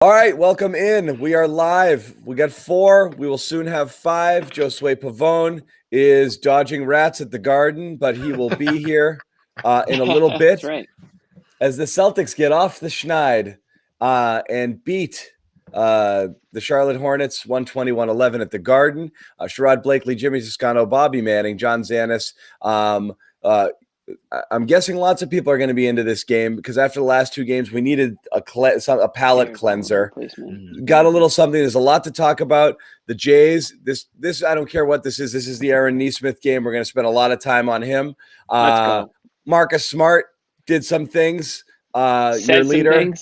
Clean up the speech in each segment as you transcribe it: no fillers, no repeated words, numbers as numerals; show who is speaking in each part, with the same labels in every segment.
Speaker 1: All right, welcome in. We are live. We got 4. We will soon have 5. Josue Pavone is dodging rats at the Garden, but he will be here in a little bit.
Speaker 2: That's right.
Speaker 1: As the Celtics get off the schneid and beat the Charlotte Hornets 120-111 at the Garden. Sherrod Blakely, Jimmy Toscano, Bobby Manning, John Zanis. I'm guessing lots of people are going to be into this game because after the last 2 games, we needed a palate cleanser. Got a little something. There's a lot to talk about. The Jays. This I don't care what this is. This is the Aaron Nesmith game. We're going to spend a lot of time on him.
Speaker 2: Let's go.
Speaker 1: Marcus Smart did some things. Your leader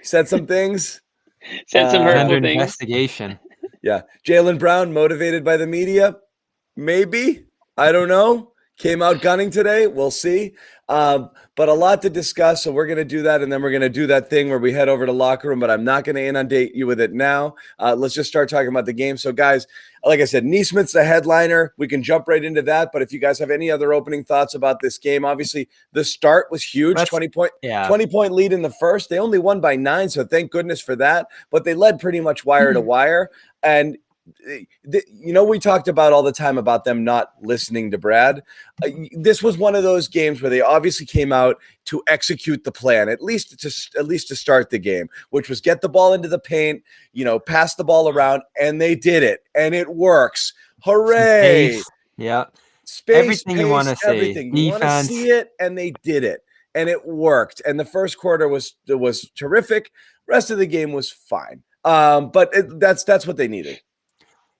Speaker 1: said some things.
Speaker 2: Said some hurtful
Speaker 3: under
Speaker 2: things.
Speaker 3: investigation.
Speaker 1: Yeah. Jaylen Brown, motivated by the media? Maybe. I don't know. Came out gunning today. We'll see. But a lot to discuss. So we're going to do that. And then we're going to do that thing where we head over to locker room, but I'm not going to inundate you with it now. Let's just start talking about the game. So guys, like I said, Nesmith's the headliner. We can jump right into that. But if you guys have any other opening thoughts about this game, obviously the start was huge. 20 point lead in the first. They only won by 9. So thank goodness for that. But they led pretty much wire to wire. And we talked about all the time about them not listening to Brad. This was one of those games where they obviously came out to execute the plan, at least to start the game, which was get the ball into the paint, pass the ball around, and they did it, and it works. Hooray!
Speaker 3: Space. Yeah,
Speaker 1: space,
Speaker 3: everything
Speaker 1: pace,
Speaker 3: you want to see.
Speaker 1: Everything you want to see it, and they did it, and it worked. And the first quarter was terrific. Rest of the game was fine. But that's what they needed.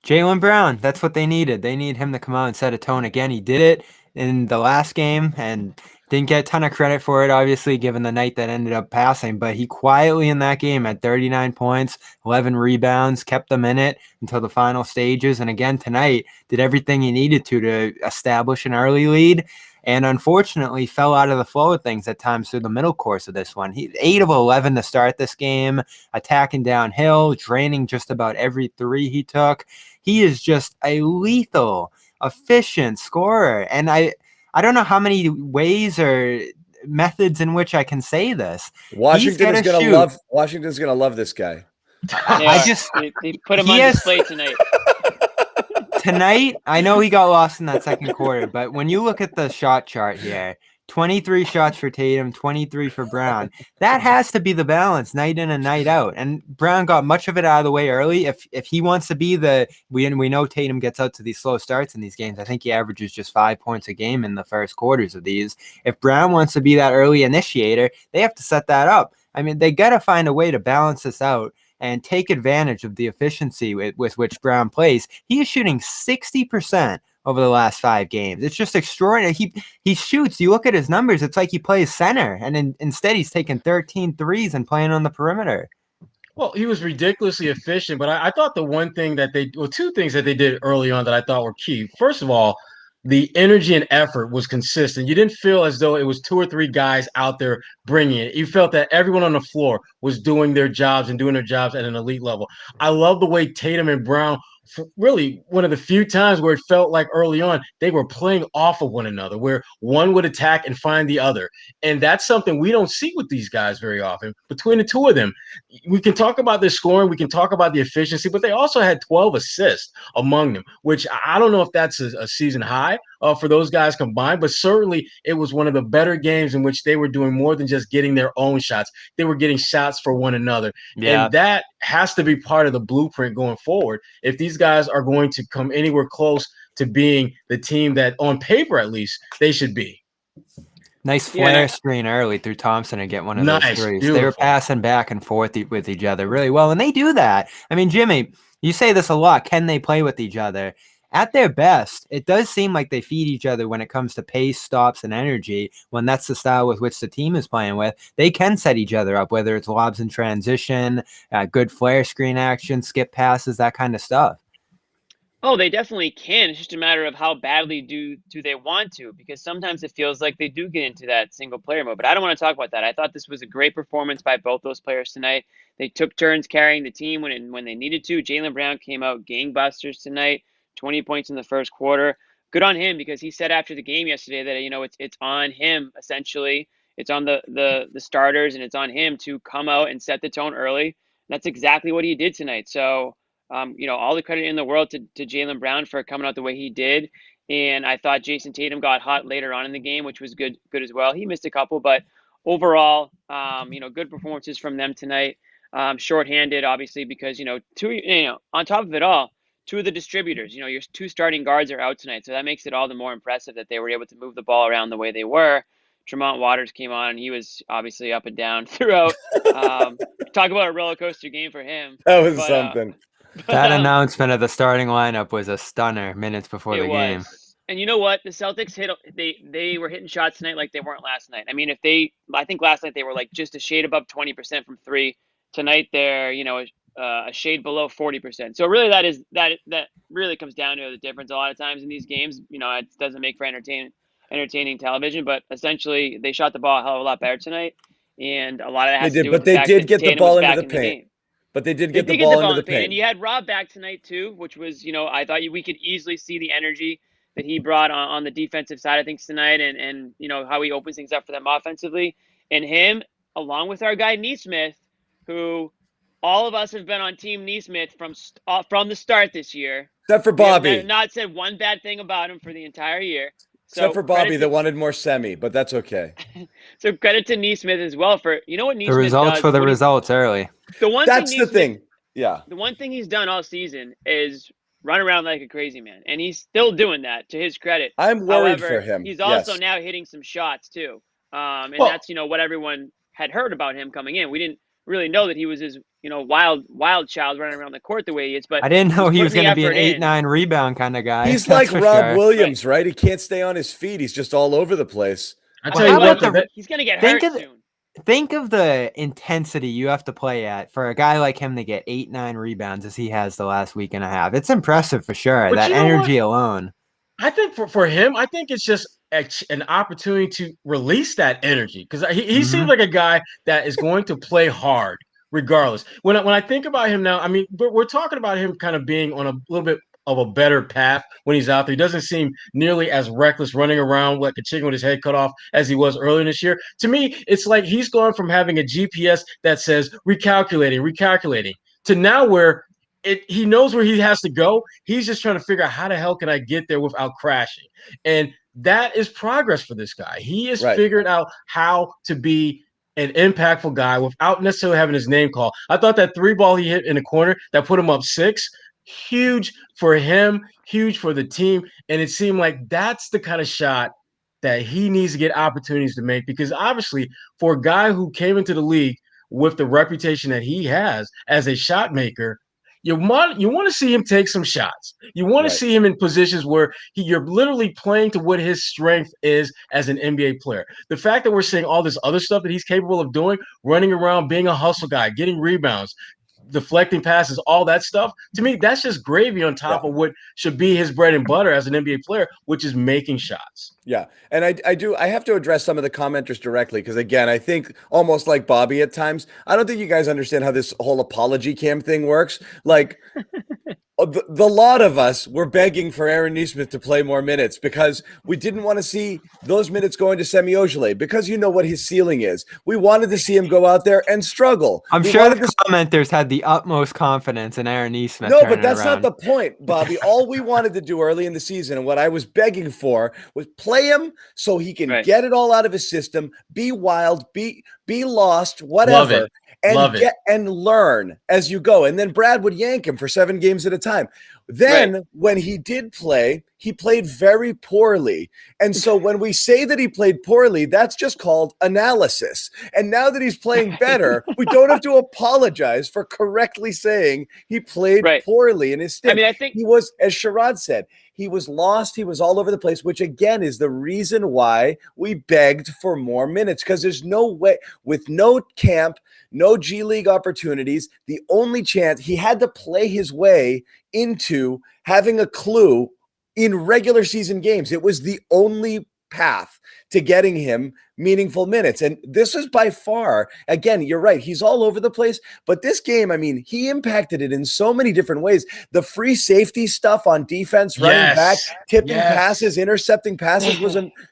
Speaker 3: Jaylen Brown, that's what they needed. They need him to come out and set a tone again. He did it in the last game and didn't get a ton of credit for it, obviously, given the night that ended up passing. But he quietly in that game had 39 points, 11 rebounds, kept them in it until the final stages. And again, tonight, did everything he needed to establish an early lead. And unfortunately, fell out of the flow of things at times through the middle course of this one. He 8 of 11 to start this game, attacking downhill, draining just about every 3 he took. He is just a lethal, efficient scorer. And I don't know how many ways or methods in which I can say this.
Speaker 1: Washington's gonna love this guy.
Speaker 2: They put him on display tonight.
Speaker 3: Tonight, I know he got lost in that second quarter, but when you look at the shot chart here, 23 shots for Tatum, 23 for Brown. That has to be the balance night in and night out. And Brown got much of it out of the way early. If he wants to be we know Tatum gets out to these slow starts in these games. I think he averages just 5 points a game in the first quarters of these. If Brown wants to be that early initiator, they have to set that up. I mean, they got to find a way to balance this out and take advantage of the efficiency with which Brown plays. He is shooting 60% over the last 5 games. It's just extraordinary. He shoots. You look at his numbers, it's like he plays center, and instead he's taking 13 threes and playing on the perimeter.
Speaker 4: Well, he was ridiculously efficient, but I thought the one thing that two things that they did early on that I thought were key. First of all, the energy and effort was consistent. You didn't feel as though it was 2 or 3 guys out there bringing it. You felt that everyone on the floor was doing their jobs and doing their jobs at an elite level. I love the way Tatum and Brown, really one of the few times where it felt like early on they were playing off of one another, where one would attack and find the other. And that's something we don't see with these guys very often. Between the two of them, we can talk about their scoring, we can talk about the efficiency, but they also had 12 assists among them, which I don't know if that's a season high for those guys combined, but certainly it was one of the better games in which they were doing more than just getting their own shots. They were getting shots for one another. Yeah. And that has to be part of the blueprint going forward if these guys are going to come anywhere close to being the team that, on paper at least, they should be.
Speaker 3: Nice flare screen early through Thompson and get one of those threes. Beautiful. They were passing back and forth with each other really well, and they do that. I mean, Jimmy, you say this a lot. Can they play with each other? At their best, it does seem like they feed each other when it comes to pace, stops, and energy. When that's the style with which the team is playing with, they can set each other up, whether it's lobs in transition, good flare screen action, skip passes, that kind of stuff.
Speaker 2: Oh, they definitely can. It's just a matter of how badly do they want to, because sometimes it feels like they do get into that single player mode. But I don't want to talk about that. I thought this was a great performance by both those players tonight. They took turns carrying the team when they needed to. Jaylen Brown came out gangbusters tonight, 20 points in the first quarter. Good on him, because he said after the game yesterday that it's on him essentially. It's on the starters, and it's on him to come out and set the tone early. that's exactly what he did tonight. So, all the credit in the world to Jaylen Brown for coming out the way he did. And I thought Jason Tatum got hot later on in the game, which was good as well. He missed a couple, but overall, good performances from them tonight. Shorthanded, obviously, because, on top of it all, two of the distributors, your two starting guards are out tonight. So that makes it all the more impressive that they were able to move the ball around the way they were. Tremont Waters came on, and he was obviously up and down throughout. Talk about a roller coaster game for him.
Speaker 1: That was
Speaker 2: But,
Speaker 1: something.
Speaker 3: That announcement of the starting lineup was a stunner minutes before the game.
Speaker 2: Was. And you know what? The Celtics they were hitting shots tonight like they weren't last night. I mean, I think last night they were like just a shade above 20% from three. Tonight they're, a shade below 40%. So really that really comes down to the difference a lot of times in these games. It doesn't make for entertaining television, but essentially they shot the ball a hell of a lot better tonight. And a lot of that has to do with the fact that Tatum was back in the game.
Speaker 1: But they did get the ball into the paint.
Speaker 2: And you had Rob back tonight too, which was, I thought we could easily see the energy that he brought on the defensive side of things tonight, and how he opens things up for them offensively. And him, along with our guy Nesmith, who all of us have been on Team Nesmith from the start this year.
Speaker 1: Except for Bobby.
Speaker 2: We have not said one bad thing about him for the entire year.
Speaker 1: Except for Bobby that wanted more semi, but that's okay.
Speaker 2: So credit to Nesmith as well for, what Nesmith
Speaker 3: the results
Speaker 2: does,
Speaker 3: for the results early.
Speaker 1: That's the thing. Yeah.
Speaker 2: The one thing he's done all season is run around like a crazy man, and he's still doing that to his credit.
Speaker 1: I'm worried for him.
Speaker 2: He's also now hitting some shots too. That's, what everyone had heard about him coming in. We didn't really know that he was his, wild child running around the court the way he is. But
Speaker 3: I didn't know he was going to be an 8-9 rebound kind of guy.
Speaker 1: He's like Rob Williams, right? He can't stay on his feet. He's just all over the place.
Speaker 4: I tell you what,
Speaker 2: he's going to get hurt soon.
Speaker 3: Think of the intensity you have to play at for a guy like him to get 8-9 rebounds as he has the last week and a half. It's impressive for sure. But that energy alone.
Speaker 4: I think for him, I think it's just an opportunity to release that energy, because he seems like a guy that is going to play hard regardless. When I think about him now, I mean, we're talking about him kind of being on a little bit of a better path when he's out there. He doesn't seem nearly as reckless running around like a chicken with his head cut off as he was earlier this year. To me, it's like he's gone from having a GPS that says recalculating to now where he knows where he has to go. He's just trying to figure out how the hell can I get there without crashing. And that is progress for this guy. He has figured out how to be an impactful guy without necessarily having his name called. I thought that 3-ball he hit in the corner that put him up 6, huge for him, huge for the team. And it seemed like that's the kind of shot that he needs to get opportunities to make, because obviously for a guy who came into the league with the reputation that he has as a shot maker, you want to see him take some shots. You want to see him in positions where you're literally playing to what his strength is as an NBA player. The fact that we're seeing all this other stuff that he's capable of doing, running around, being a hustle guy, getting rebounds, deflecting passes, all that stuff, to me, that's just gravy on top of what should be his bread and butter as an NBA player, which is making shots.
Speaker 1: Yeah. And I have to address some of the commenters directly, because again, I think almost like Bobby at times, I don't think you guys understand how this whole apology cam thing works. Like the lot of us were begging for Aaron Nesmith to play more minutes because we didn't want to see those minutes going to Semi Ojeleye, because you know what his ceiling is. We wanted to see him go out there and struggle.
Speaker 3: I'm sure the commenters had the utmost confidence in Aaron Nesmith.
Speaker 1: No, but that's not the point, Bobby. All we wanted to do early in the season, and what I was begging for, was play him so he can get it all out of his system, be wild, be lost, whatever. And learn as you go. And then Brad would yank him for 7 games at a time. Then when he did play, he played very poorly. And so when we say that he played poorly, that's just called analysis. And now that he's playing better, we don't have to apologize for correctly saying he played poorly in his stint.
Speaker 2: I mean, I think
Speaker 1: he was, as Sherrod said, he was lost. He was all over the place, which again is the reason why we begged for more minutes, because there's no way, with no camp, no G League opportunities, the only chance he had to play his way into having a clue in regular season games. It was the only path to getting him meaningful minutes. And this is by far, again, you're right, he's all over the place, but this game, I mean, he impacted it in so many different ways. The free safety stuff on defense, running back, tipping passes, intercepting passes,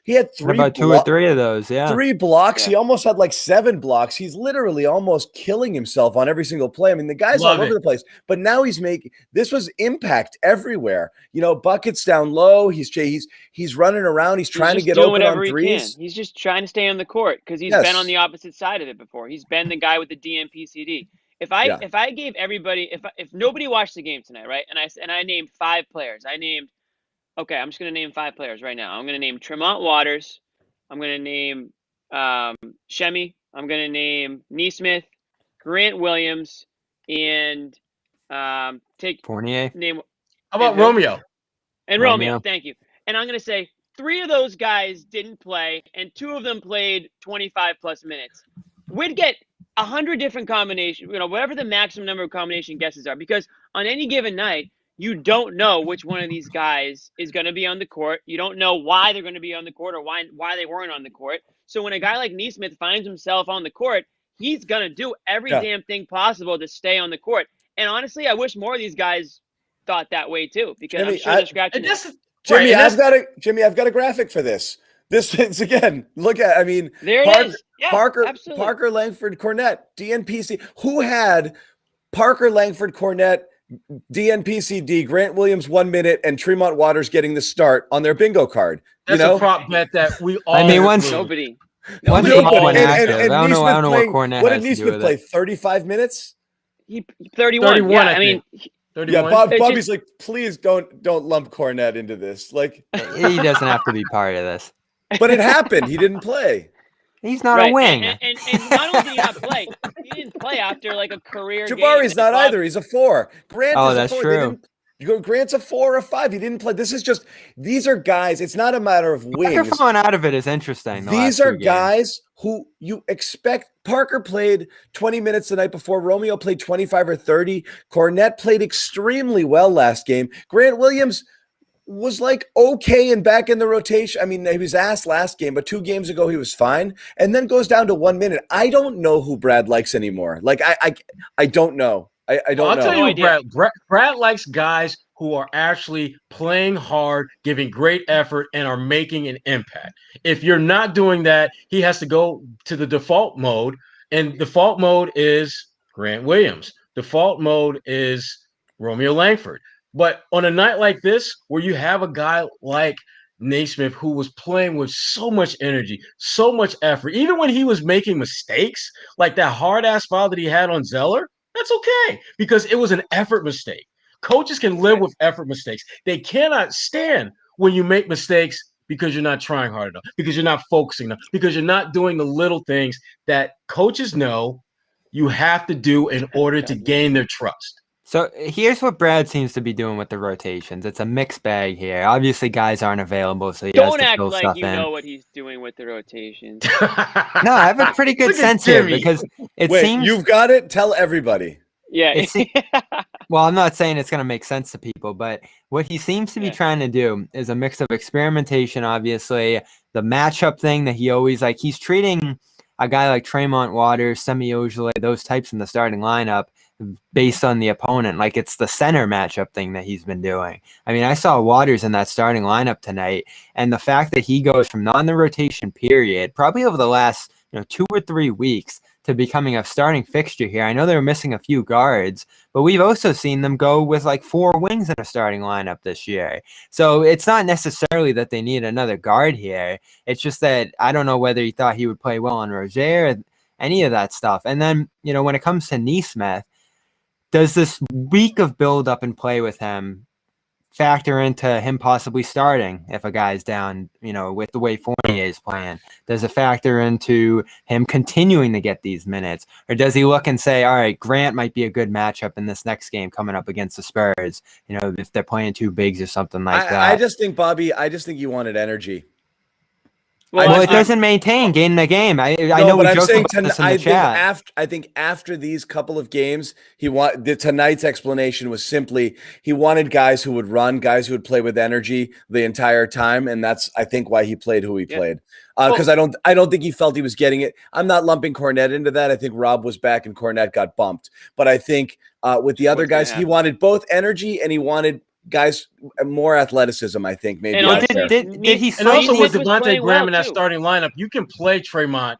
Speaker 1: he had
Speaker 3: about 2 or 3 of those,
Speaker 1: 3 blocks. He almost had like 7 blocks. He's literally almost killing himself on every single play. I mean, the guy's all over the place, but now this was impact everywhere. Buckets down low. He's running around. He's trying to get open on threes.
Speaker 2: He's just trying to stay on the court because he's been on the opposite side of it before. He's been the guy with the DNPCD. If I gave everybody, if nobody watched the game tonight, right? And I named 5 players. Okay, I'm just going to name 5 players right now. I'm going to name Tremont Waters. I'm going to name Shemi. I'm going to name Nesmith, Grant Williams, and
Speaker 3: Fournier.
Speaker 4: How about Romeo?
Speaker 2: And Romeo, thank you. And I'm going to say 3 of those guys didn't play, and 2 of them played 25-plus minutes. We'd get 100 different combinations, whatever the maximum number of combination guesses are, because on any given night, you don't know which one of these guys is going to be on the court. You don't know why they're going to be on the court or why they weren't on the court. So when a guy like Nesmith finds himself on the court, he's going to do every damn thing possible to stay on the court. And honestly, I wish more of these guys thought that way too, because I'm sure they're scratching it.
Speaker 1: Jimmy, I've got a graphic for this. This is, again, look at, I mean,
Speaker 2: there it is. Yeah,
Speaker 1: Parker Langford Cornett, DNPC. Who had Parker Langford Cornett, DNPCD, Grant Williams 1 minute, and Tremont Waters getting the start on their bingo card?
Speaker 4: That's a prop bet that we all.
Speaker 3: I mean, once
Speaker 2: nobody.
Speaker 3: Once
Speaker 1: and
Speaker 3: I don't know what Cornett
Speaker 1: what
Speaker 3: has
Speaker 1: did
Speaker 3: to do
Speaker 1: Nesmith
Speaker 3: with
Speaker 1: play?
Speaker 3: it.
Speaker 1: 35 minutes?
Speaker 2: He 31. Yeah, I mean.
Speaker 4: 31?
Speaker 1: Yeah, Bobby's like, please don't lump Cornett into this. Like,
Speaker 3: He doesn't have to be part of this.
Speaker 1: but it happened. He didn't play.
Speaker 3: He's not a wing.
Speaker 2: And not only did he not play, he didn't play after like a career
Speaker 1: Jabari's
Speaker 2: game.
Speaker 1: not either. He's a 4. Grant is
Speaker 3: that's
Speaker 1: a 4.
Speaker 3: true.
Speaker 1: Grant's a 4 or a 5. He didn't play. These are guys. It's not a matter of wings.
Speaker 3: Parker falling out of it is interesting.
Speaker 1: These are guys who you expect. Parker played 20 minutes the night before. Romeo played 25 or 30. Cornett played extremely well last game. Grant Williams was like okay and back in the rotation. I mean, he was asked last game, but 2 games ago he was fine, and then goes down to 1 minute. I don't know who Brad likes anymore. Like I don't know. I don't know.
Speaker 4: I'll tell you, Brad likes guys who are actually playing hard, giving great effort, and are making an impact. If you're not doing that, he has to go to the default mode, and default mode is Grant Williams. Default mode is Romeo Langford. But on a night like this, where you have a guy like Nesmith who was playing with so much energy, so much effort, even when he was making mistakes, like that hard-ass foul that he had on Zeller, that's okay, because it was an effort mistake. Coaches can live with effort mistakes. They cannot stand when you make mistakes because you're not trying hard enough, because you're not focusing enough, because you're not doing the little things that coaches know you have to do in order to gain their trust.
Speaker 3: So here's what Brad seems to be doing with the rotations. It's a mixed bag here. Obviously, guys aren't available, so he has to fill stuff in.
Speaker 2: Don't act like you know what he's doing with the rotations.
Speaker 3: No, I have a pretty good sense here because it seems
Speaker 1: you've got it. Tell everybody.
Speaker 2: Yeah.
Speaker 3: Well, I'm not saying it's going to make sense to people, but what he seems to be trying to do is a mix of experimentation, obviously, the matchup thing that he always he's treating a guy like Tremont Waters, Semi Ojeleye, those types in the starting lineup based on the opponent. Like it's the center matchup thing that he's been doing. I mean, I saw Waters in that starting lineup tonight, and the fact that he goes from not in the rotation period, probably over the last 2 or 3 weeks, to becoming a starting fixture here. I know they were missing a few guards, but we've also seen them go with like 4 wings in a starting lineup this year. So it's not necessarily that they need another guard here. It's just that I don't know whether he thought he would play well on Rozier or any of that stuff. And then, when it comes to Nesmith, does this week of build up and play with him factor into him possibly starting if a guy's down, with the way Fournier is playing? Does it factor into him continuing to get these minutes? Or does he look and say, all right, Grant might be a good matchup in this next game coming up against the Spurs, if they're playing 2 bigs or something like that?
Speaker 1: I just think, Bobby, you wanted energy.
Speaker 3: Well, it doesn't maintain gaining the game. I know
Speaker 1: but
Speaker 3: we
Speaker 1: I'm
Speaker 3: joked
Speaker 1: saying
Speaker 3: about this in the chat.
Speaker 1: I think after these couple of games, tonight's explanation was simply he wanted guys who would run, guys who would play with energy the entire time, and that's I think why he played who he played. Because I don't think he felt he was getting it. I'm not lumping Cornette into that. I think Rob was back and Cornette got bumped. But I think with the other guys, he wanted both energy and he wanted guys more athleticism. I think maybe.
Speaker 3: Did he?
Speaker 4: And also with Devontae Graham in that starting lineup, you can play Tremont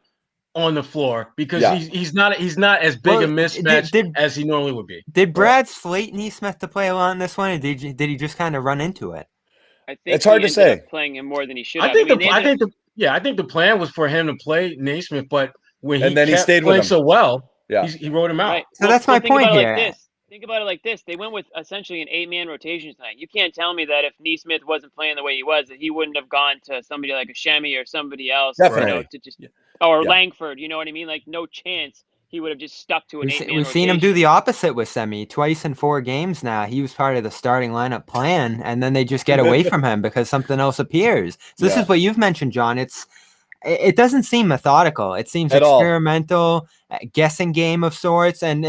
Speaker 4: on the floor because he's not as big a mismatch as he normally would be.
Speaker 3: Did Brad slate Nesmith to play a lot in this one, or did he just kind of run into it?
Speaker 2: I think
Speaker 1: it's hard to say.
Speaker 2: Playing him more than he should have.
Speaker 4: I think the plan was for him to play Nesmith, but when he stayed playing so well, he wrote him out.
Speaker 2: Right.
Speaker 3: So that's my point here.
Speaker 2: Think about it like this. They went with essentially an 8-man rotation tonight. You can't tell me that if Nesmith wasn't playing the way he was, that he wouldn't have gone to somebody like a Shemi or somebody else, or Langford. You know what I mean? Like, no chance he would have just stuck to an 8-man rotation.
Speaker 3: We've seen him do the opposite with Semi twice in 4 games now. He was part of the starting lineup plan, and then they just get away from him because something else appears. So this is what you've mentioned, John. It doesn't seem methodical. It seems experimental, guessing game of sorts, and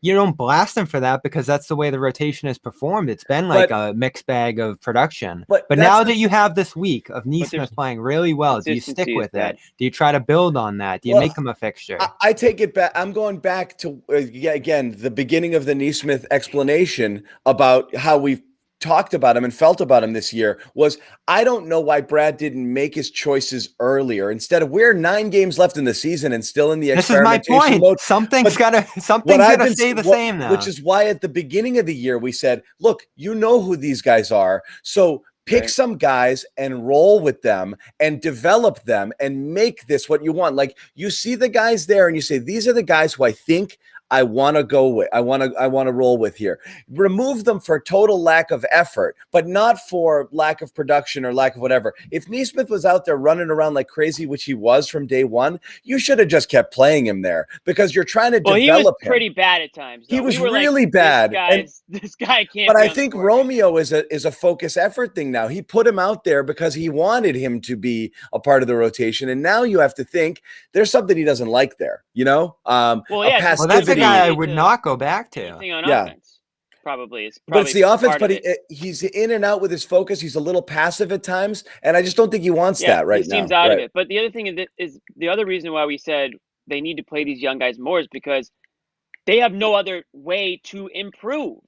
Speaker 3: you don't blast him for that because that's the way the rotation is performed. It's been like a mixed bag of production. But now that you have this week of Nesmith playing really well, do you stick with it? Do you try to build on that? Do you make him a fixture?
Speaker 1: I take it back. I'm going back to again the beginning of the Nesmith explanation about how we've talked about him and felt about him this year was I don't know why Brad didn't make his choices earlier. Instead of we're 9 games left in the season and still in the experimentation
Speaker 3: mode. This is my point.
Speaker 1: Mode.
Speaker 3: Something's gotta stay the same now.
Speaker 1: Which is why at the beginning of the year we said, look, you know who these guys are. So pick some guys and roll with them and develop them and make this what you want. Like you see the guys there and you say, these are the guys who I think I want to go with. I want to roll with here. Remove them for total lack of effort, but not for lack of production or lack of whatever. If Nesmith was out there running around like crazy, which he was from day one, you should have just kept playing him there because you're trying to develop him.
Speaker 2: He was pretty bad at times. Though.
Speaker 1: He was really bad.
Speaker 2: This guy can't.
Speaker 1: But I think Romeo is a focus effort thing now. He put him out there because he wanted him to be a part of the rotation, and now you have to think there's something he doesn't like there. You know,
Speaker 3: that's the guy I would not go back to.
Speaker 2: Offense, probably.
Speaker 1: But it's the offense, but he's in and out with his focus. He's a little passive at times, and I just don't think he wants that right now.
Speaker 2: He seems out of it. But the other thing is the other reason why we said they need to play these young guys more is because they have no other way to improve.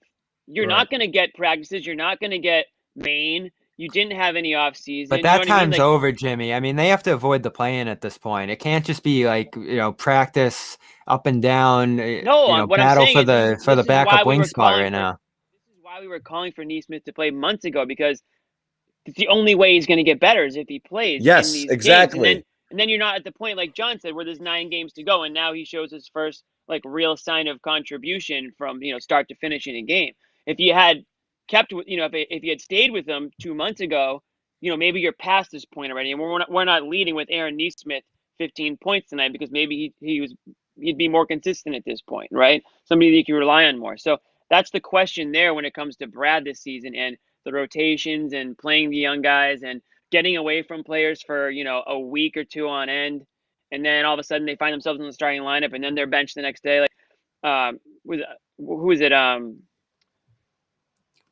Speaker 2: You're not going to get practices. You're not going to get Maine. You didn't have any off season.
Speaker 3: But that time's over, Jimmy. I mean, they have to avoid the play-in at this point. It can't just be like, practice up and down, battle for the backup wing spot right now.
Speaker 2: This is why we were calling for Nesmith to play months ago, because it's the only way he's going to get better is if he plays.
Speaker 1: Yes,
Speaker 2: in these
Speaker 1: exactly.
Speaker 2: Games. And then you're not at the point, like John said, where there's 9 games to go, and now he shows his first real sign of contribution from start to finish in a game. If you had kept with, if you had stayed with them 2 months ago, maybe you're past this point already, and we're not leading with Aaron Nesmith 15 points tonight because maybe he'd be more consistent at this point, right? Somebody that you can rely on more. So that's the question there when it comes to Brad this season and the rotations and playing the young guys and getting away from players for a week or 2 on end, and then all of a sudden they find themselves in the starting lineup and then they're benched the next day. Who is it?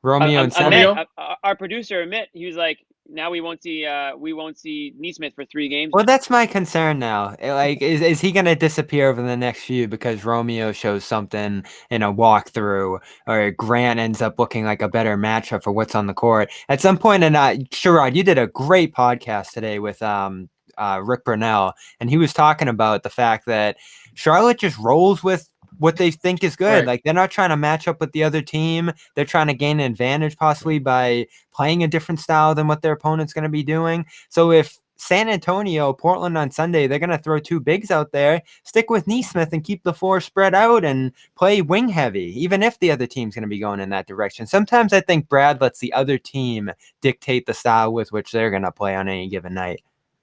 Speaker 3: Romeo and Samuel.
Speaker 2: Our producer Amit, he was like, now we won't see Nesmith for 3 games.
Speaker 3: Well, that's my concern now. Is he going to disappear over the next few because Romeo shows something in a walkthrough, or Grant ends up looking like a better matchup for what's on the court at some point? And Sherrod, you did a great podcast today with Rick Brunell, and he was talking about the fact that Charlotte just rolls with what they think is good. Right. Like, they're not trying to match up with the other team. They're trying to gain an advantage possibly by playing a different style than what their opponent's going to be doing. So if San Antonio, Portland on Sunday, they're going to throw 2 bigs out there, stick with Nesmith and keep the floor spread out and play wing heavy, even if the other team's going to be going in that direction. Sometimes I think Brad lets the other team dictate the style with which they're going to play on any given night.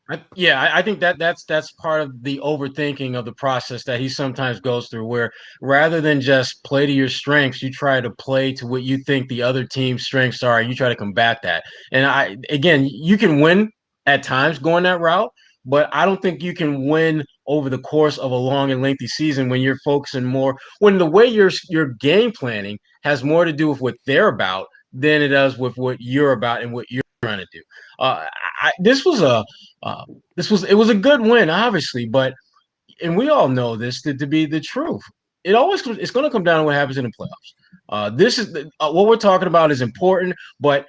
Speaker 4: I think that's part of the overthinking of the process that he sometimes goes through, where rather than just play to your strengths, you try to play to what you think the other team's strengths are, and you try to combat that. And again, you can win at times going that route, but I don't think you can win over the course of a long and lengthy season when you're focusing more, when the way your game planning has more to do with what they're about than it does with what you're about and what you're trying to do. This was it was a good win, obviously, but and we all know this to be the truth. It's going to come down to what happens in the playoffs. This is what we're talking about is important, but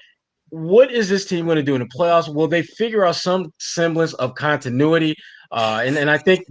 Speaker 4: what is this team going to do in the playoffs? Will they figure out some semblance of continuity? And I think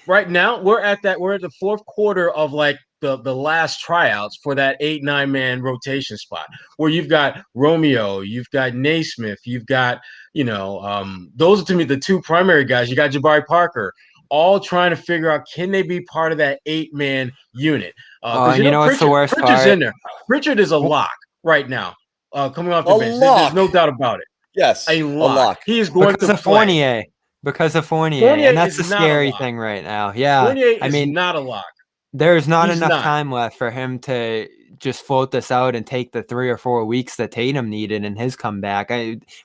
Speaker 4: right now we're at the fourth quarter of like the last tryouts for that 8-9 man rotation spot where you've got Romeo, you've got Naismith, you've got those are to me the two primary guys. You got Jabari Parker, all trying to figure out can they be part of that 8-man unit?
Speaker 3: And you know what's the worst
Speaker 4: Pritchard's
Speaker 3: part?
Speaker 4: in there. Pritchard is a lock right now, coming off the bench. There's no doubt about it.
Speaker 1: Yes,
Speaker 4: a lock. He is going
Speaker 3: because
Speaker 4: to
Speaker 3: of
Speaker 4: play.
Speaker 3: Fournier. Because of Fournier, and that's the scary thing right now. Yeah,
Speaker 4: Fournier is not a lock.
Speaker 3: There's not enough time left for him to just float this out and take the 3 or 4 weeks that Tatum needed in his comeback.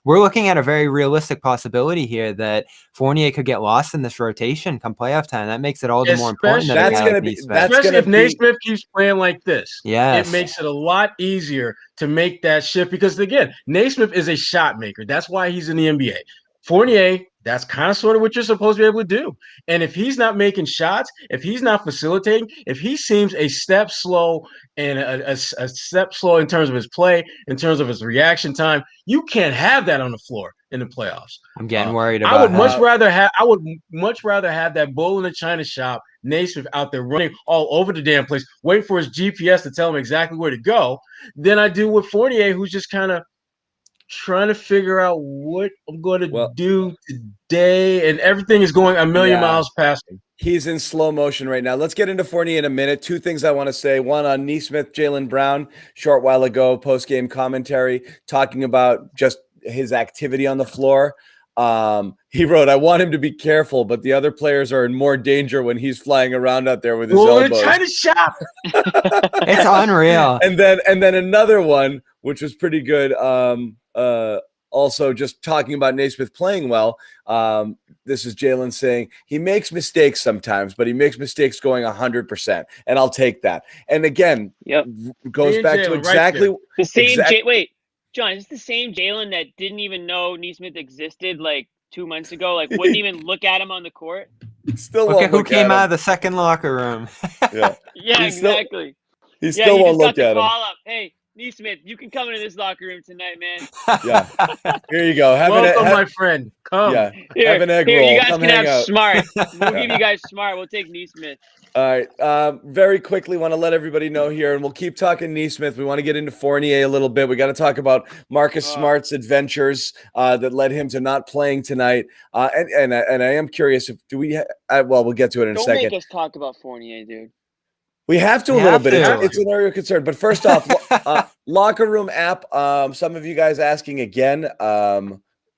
Speaker 3: We're looking at a very realistic possibility here that Fournier could get lost in this rotation come playoff time. That makes it all the more important.
Speaker 4: Especially if Naismith keeps playing like this.
Speaker 3: Yes.
Speaker 4: It makes it a lot easier to make that shift because, again, Naismith is a shot maker. That's why he's in the NBA. Fournier, that's kind of sort of what you're supposed to be able to do. And if he's not making shots, if he's not facilitating, if he seems a step slow and a step slow in terms of his play, in terms of his reaction time, you can't have that on the floor in the playoffs.
Speaker 3: I'm getting worried about
Speaker 4: I would much rather have that bull in the china shop, Naismith, out there running all over the damn place, waiting for his GPS to tell him exactly where to go, than I do with Fournier, who's just kind of trying to figure out what I'm going to do today, and everything is going a million miles past him.
Speaker 1: He's in slow motion right now. Let's get into Fournier in a minute. 2 things I want to say. One on Nesmith, Jaylen Brown, short while ago, post-game commentary, talking about just his activity on the floor. He wrote, I want him to be careful, but the other players are in more danger when he's flying around out there with his elbows.
Speaker 4: Trying to shop.
Speaker 3: It's unreal.
Speaker 1: And then another one, which was pretty good. Also just talking about Naismith playing well. This is Jaylen saying he makes mistakes sometimes, but he makes mistakes going 100%, and I'll take that. And again, goes back to exactly
Speaker 2: the same. Wait, John, is this the same Jaylen that didn't even know Nesmith existed like 2 months ago? Like wouldn't even look at him on the court.
Speaker 1: Still
Speaker 3: look at who came out of the second locker room.
Speaker 2: Yeah, exactly.
Speaker 1: He still won't look at him.
Speaker 2: Call up, hey, Nesmith, you can come into this locker room tonight, man.
Speaker 1: Yeah. Here you go.
Speaker 4: Welcome, my friend. Come.
Speaker 1: Yeah. Have an egg roll.
Speaker 2: You guys
Speaker 1: come
Speaker 2: can have
Speaker 1: out.
Speaker 2: Smart. We'll give you guys Smart. We'll take Nesmith.
Speaker 1: All right. Very quickly, want to let everybody know here, and we'll keep talking Nesmith. We want to get into Fournier a little bit. We got to talk about Marcus Smart's adventures that led him to not playing tonight. And I am curious if we'll get to it in a second.
Speaker 2: Don't make us talk about Fournier, dude.
Speaker 1: We have to a little bit. It's an area of concern. But first off, locker room app. Some of you guys asking again.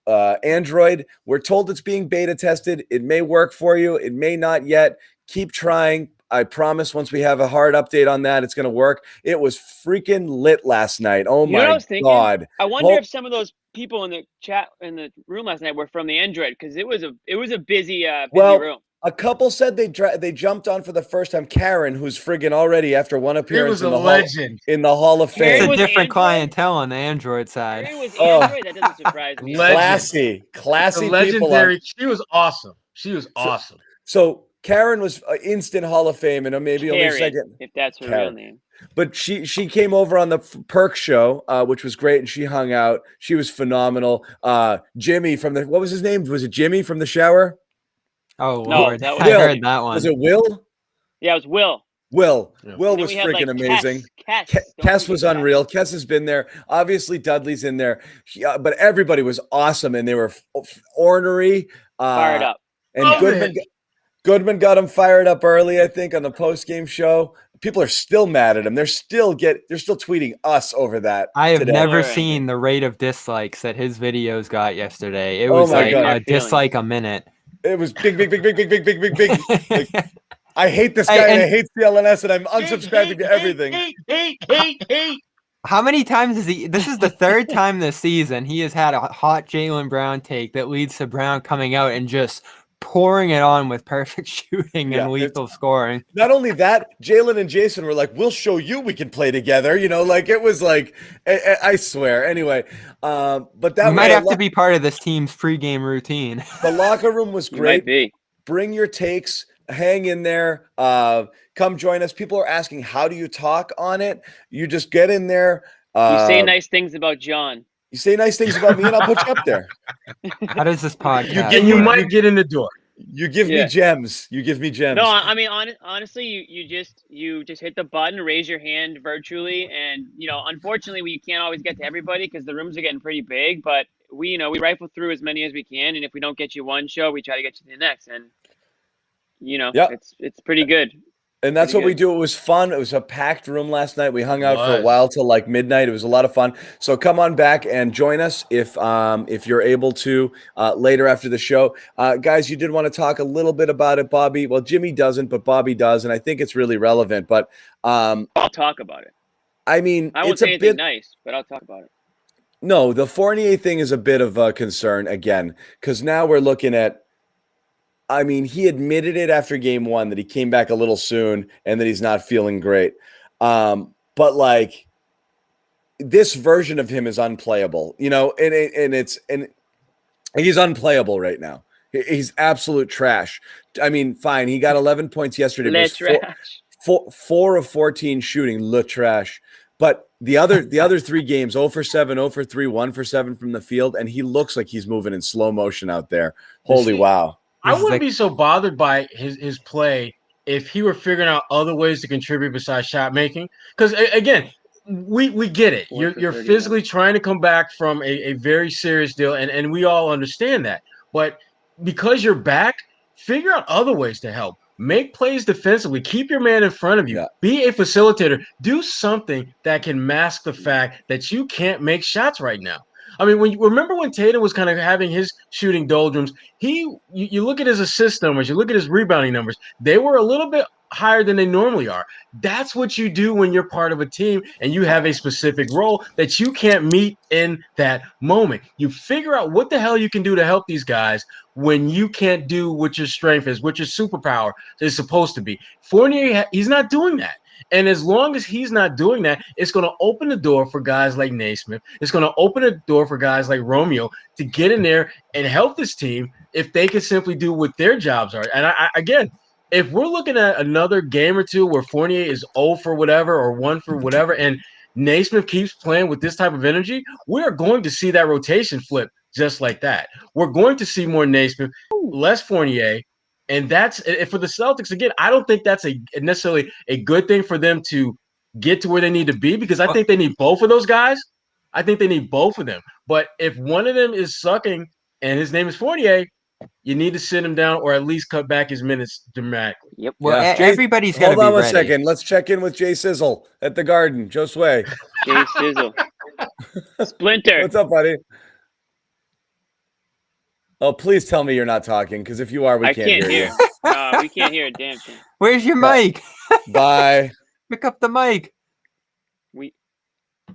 Speaker 1: Android. We're told it's being beta tested. It may work for you. It may not yet. Keep trying. I promise once we have a hard update on that, it's going to work. It was freaking lit last night. Oh my God.
Speaker 2: I wonder if some of those people in the chat in the room last night were from the Android, because it was a busy room.
Speaker 1: A couple said they jumped on for the first time. Karen, who's friggin' already after one appearance in the Hall of Fame.
Speaker 3: It's a different clientele on the Android side.
Speaker 2: Karen was Android. That doesn't surprise me.
Speaker 1: Classy
Speaker 4: legendary. She was awesome.
Speaker 1: So Karen was instant Hall of Fame, and maybe only second.
Speaker 2: If that's her real name.
Speaker 1: But she came over on the Perk show, which was great, and she hung out. She was phenomenal. Jimmy from what was his name? Was it Jimmy from The Shower?
Speaker 3: Oh, Lord.
Speaker 2: No,
Speaker 3: I heard that one.
Speaker 1: Was it Will?
Speaker 2: Yeah, it was Will.
Speaker 1: Will was freaking amazing. Kess was unreal. Kess has been there. Obviously, Dudley's in there. But everybody was awesome, and they were ornery.
Speaker 2: Fired up.
Speaker 1: And Goodman got him fired up early, I think, on the post-game show. People are still mad at him. They're still tweeting us over that.
Speaker 3: I have never seen the rate of dislikes that his videos got yesterday. It was a dislike a minute.
Speaker 1: It was big. Like, I hate this guy and I hate CLNS, and I'm unsubscribing to everything.
Speaker 4: Hate.
Speaker 3: How many times has he? This is the third time this season he has had a hot Jaylen Brown take that leads to Brown coming out and just pouring it on with perfect shooting and lethal scoring.
Speaker 1: Not only that, Jaylen and Jason were like, "We'll show you we can play together." You know, like it was like, I swear. Anyway, but that
Speaker 3: might have to be part of this team's pregame routine.
Speaker 1: The locker room was
Speaker 2: You
Speaker 1: great.
Speaker 2: might be.
Speaker 1: Bring your takes. Hang in there. Come join us. People are asking, how do you talk on it? You just get in there.
Speaker 2: You say nice things about John.
Speaker 1: You say nice things about me, and I'll put you up there.
Speaker 3: How does this podcast?
Speaker 4: And you might get in the door.
Speaker 1: You give me gems. You give me gems.
Speaker 2: No, I mean, honestly, you just hit the button, raise your hand virtually, and unfortunately, we can't always get to everybody because the rooms are getting pretty big. But we rifle through as many as we can, and if we don't get you one show, we try to get you the next, and it's pretty good.
Speaker 1: And that's what we do. It was fun. It was a packed room last night. We hung out for a while till like midnight. It was a lot of fun. So come on back and join us if you're able to later after the show. Guys, you did want to talk a little bit about it, Bobby. Well, Jimmy doesn't, but Bobby does, and I think it's really relevant. But
Speaker 2: I'll talk about it.
Speaker 1: I mean,
Speaker 2: I won't say anything nice, but I'll talk about it.
Speaker 1: No, the Fournier thing is a bit of a concern again, because now we're looking at. I mean, he admitted it after game one that he came back a little soon and that he's not feeling great. But like this version of him is unplayable, and he's unplayable right now. He's absolute trash. I mean, fine. He got 11 points yesterday. Four of 14 shooting, le trash. But the other 3 games, 0 for 7, 0 for 3, 1 for 7 from the field, and he looks like he's moving in slow motion out there. Holy wow.
Speaker 4: I wouldn't be so bothered by his play if he were figuring out other ways to contribute besides shot making. Because again, we get it. You're physically trying to come back from a very serious deal, and we all understand that. But because you're back, figure out other ways to help. Make plays defensively. Keep your man in front of you. Yeah. Be a facilitator. Do something that can mask the fact that you can't make shots right now. I mean, remember when Tatum was kind of having his shooting doldrums, you look at his assist numbers, you look at his rebounding numbers, they were a little bit higher than they normally are. That's what you do when you're part of a team and you have a specific role that you can't meet in that moment. You figure out what the hell you can do to help these guys when you can't do what your strength is, what your superpower is supposed to be. Fournier, he's not doing that. And as long as he's not doing that, it's going to open the door for guys like Nesmith. It's going to open the door for guys like Romeo to get in there and help this team if they can simply do what their jobs are. And again, if we're looking at another game or two where Fournier is 0 for whatever or 1 for whatever, and Nesmith keeps playing with this type of energy, we're going to see that rotation flip just like that. We're going to see more Nesmith, less Fournier. And that's for the Celtics. Again, I don't think that's necessarily a good thing for them to get to where they need to be, because I think they need both of those guys. I think they need both of them. But if one of them is sucking and his name is Fournier, you need to sit him down or at least cut back his minutes dramatically.
Speaker 3: Yep. Well, everybody's got to be ready.
Speaker 1: Hold on a second. Let's check in with Jay Sizzle at the Garden. Josue.
Speaker 2: Jay Sizzle. Splinter.
Speaker 1: What's up, buddy? Oh, please tell me you're not talking, because if you are, we can't hear you.
Speaker 2: We can't hear a damn thing.
Speaker 3: Where's your mic?
Speaker 1: Bye.
Speaker 3: Pick up the mic.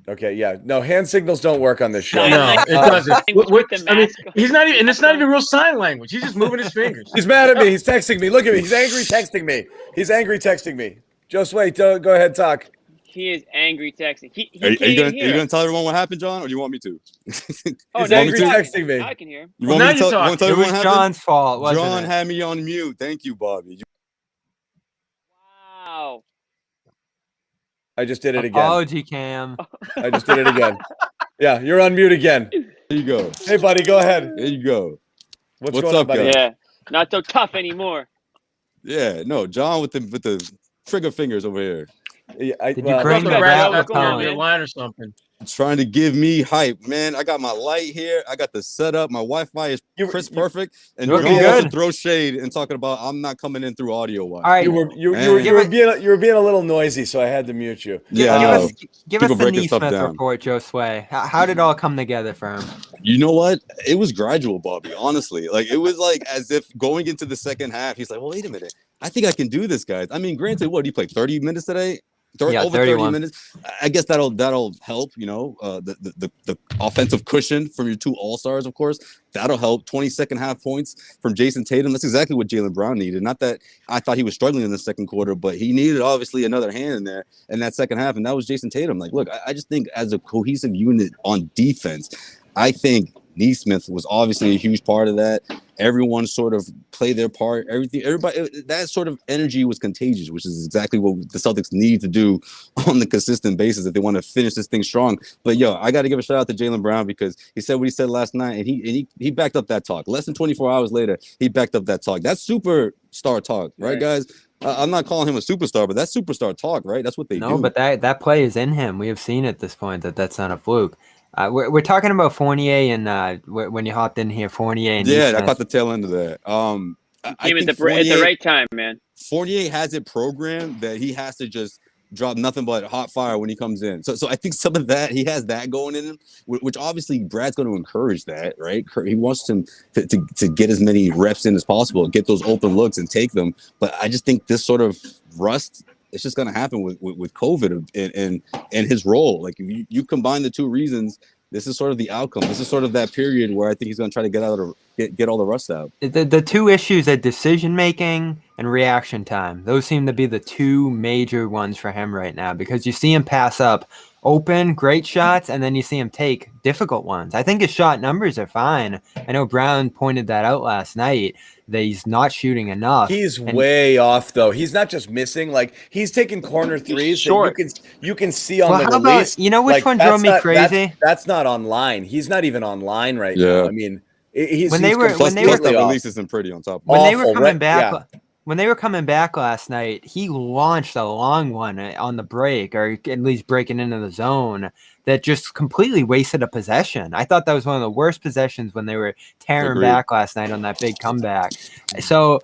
Speaker 1: Okay, yeah. No, hand signals don't work on this show.
Speaker 4: No, it doesn't. I mean, he's not even, and it's not even real sign language. He's just moving his fingers.
Speaker 1: He's mad at me. He's texting me. Look at me. He's angry texting me. Josue, go ahead, talk.
Speaker 2: He is angry texting.
Speaker 5: Are you going to tell everyone what happened, John, or do you want me to?
Speaker 1: He's angry texting me.
Speaker 2: I can hear him.
Speaker 5: You want me to tell everyone what happened?
Speaker 3: It was John's fault, wasn't
Speaker 5: John
Speaker 3: it?
Speaker 5: had me on mute. Thank you, Bobby.
Speaker 2: Wow.
Speaker 1: I just did it again.
Speaker 3: Apology, Cam.
Speaker 1: I just did it again. Yeah, you're on mute again.
Speaker 5: There you go.
Speaker 1: Hey, buddy, go ahead.
Speaker 5: There you go.
Speaker 1: What's going on, buddy?
Speaker 5: guys?
Speaker 2: Yeah, not so tough anymore.
Speaker 5: Yeah, no, John with the trigger fingers over here.
Speaker 1: Yeah,
Speaker 3: Did you bring the rap
Speaker 4: your line or something?
Speaker 5: Trying to give me hype, man. I got my light here. I got the setup. My Wi-Fi is perfect. And John wants to throw shade and talking about I'm not coming in through audio wise.
Speaker 3: All right,
Speaker 1: you were being a little noisy, so I had to mute you.
Speaker 5: Yeah,
Speaker 3: give us the Nesmith report, Josue. How did it all come together for him?
Speaker 5: You know what? It was gradual, Bobby. Honestly, like it was like as if going into the second half, he's like, "Well, wait a minute. I think I can do this, guys." I mean, granted, what he played 30 minutes today. Over 30
Speaker 3: 31
Speaker 5: minutes. I guess that'll help. The offensive cushion from your two all-stars, of course, that'll help. 20 second half points from Jason Tatum. That's exactly what Jaylen Brown needed. Not that I thought he was struggling in the second quarter, but he needed obviously another hand in there in that second half, and that was Jason Tatum. Like, look, I just think as a cohesive unit on defense, I think Nesmith was obviously a huge part of that. Everyone sort of played their part. Everybody, that sort of energy was contagious, which is exactly what the Celtics need to do on the consistent basis if they want to finish this thing strong. But I got to give a shout out to Jaylen Brown because he said what he said last night, and he backed up that talk. Less than 24 hours later, he backed up that talk. That's superstar talk, right, guys? I'm not calling him a superstar, but that's superstar talk, right? That's what they do.
Speaker 3: No, but that play is in him. We have seen at this point that's not a fluke. We're talking about Fournier and when you hopped in here, Fournier and
Speaker 5: I
Speaker 3: Nesmith.
Speaker 5: caught the tail end of that.
Speaker 2: Came at the right time, man.
Speaker 5: Fournier has it programmed that he has to just drop nothing but hot fire when he comes in. So I think some of that, he has that going in him, which obviously Brad's going to encourage that, right? He wants him to get as many reps in as possible, get those open looks and take them. But I just think this sort of rust, it's just going to happen with COVID and his role. Like if you combine the two reasons, this is sort of the outcome. This is sort of that period where I think he's going to try to get all the rust out.
Speaker 3: The two issues are decision making and reaction time. Those seem to be the two major ones for him right now because you see him pass up open, great shots, and then you see him take difficult ones. I think his shot numbers are fine. I know Brown pointed that out last night that he's not shooting enough.
Speaker 1: He's way off though. He's not just missing; like he's taking corner threes. That you can see on the release.
Speaker 3: About, you know which one drove me crazy?
Speaker 1: That's not online. He's not even online right now. I mean,
Speaker 5: plus that release isn't pretty on top.
Speaker 3: When they were coming back. When they were coming back last night, he launched a long one on the break, or at least breaking into the zone, that just completely wasted a possession. I thought that was one of the worst possessions when they were tearing back last night on that big comeback. So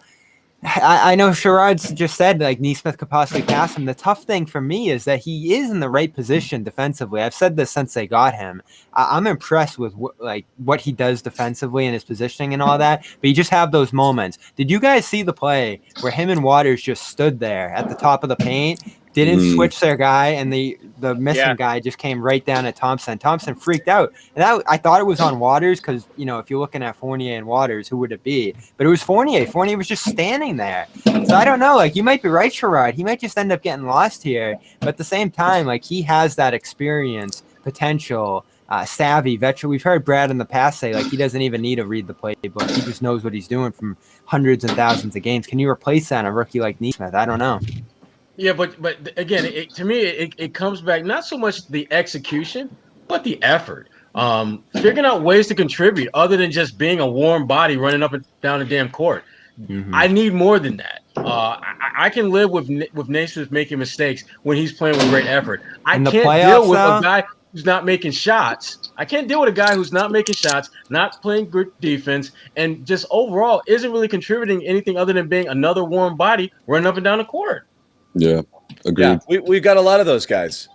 Speaker 3: I know Sherrod's just said like Nesmith could possibly pass him. The tough thing for me is that he is in the right position defensively. I've said this since they got him. I'm impressed with what he does defensively and his positioning and all that. But you just have those moments. Did you guys see the play where him and Waters just stood there at the top of the paint? Didn't switch their guy, and the missing guy just came right down at Thompson. Thompson freaked out, and I thought it was on Waters because if you're looking at Fournier and Waters, who would it be? But it was Fournier. Fournier was just standing there. So I don't know. Like you might be right, Sherrod. He might just end up getting lost here. But at the same time, like he has that experience, potential, savvy, veteran. We've heard Brad in the past say like he doesn't even need to read the playbook. He just knows what he's doing from hundreds and thousands of games. Can you replace that on a rookie like Nesmith? I don't know.
Speaker 4: Yeah, but again, to me, it comes back not so much the execution, but the effort. Figuring out ways to contribute other than just being a warm body running up and down the damn court. I need more than that. I can live with Nesmith making mistakes when he's playing with great effort. I can't deal with a guy who's not making shots. I can't deal with a guy who's not making shots, not playing good defense, and just overall isn't really contributing anything other than being another warm body running up and down the court.
Speaker 5: Yeah, agreed.
Speaker 1: Yeah, we've got a lot of those guys.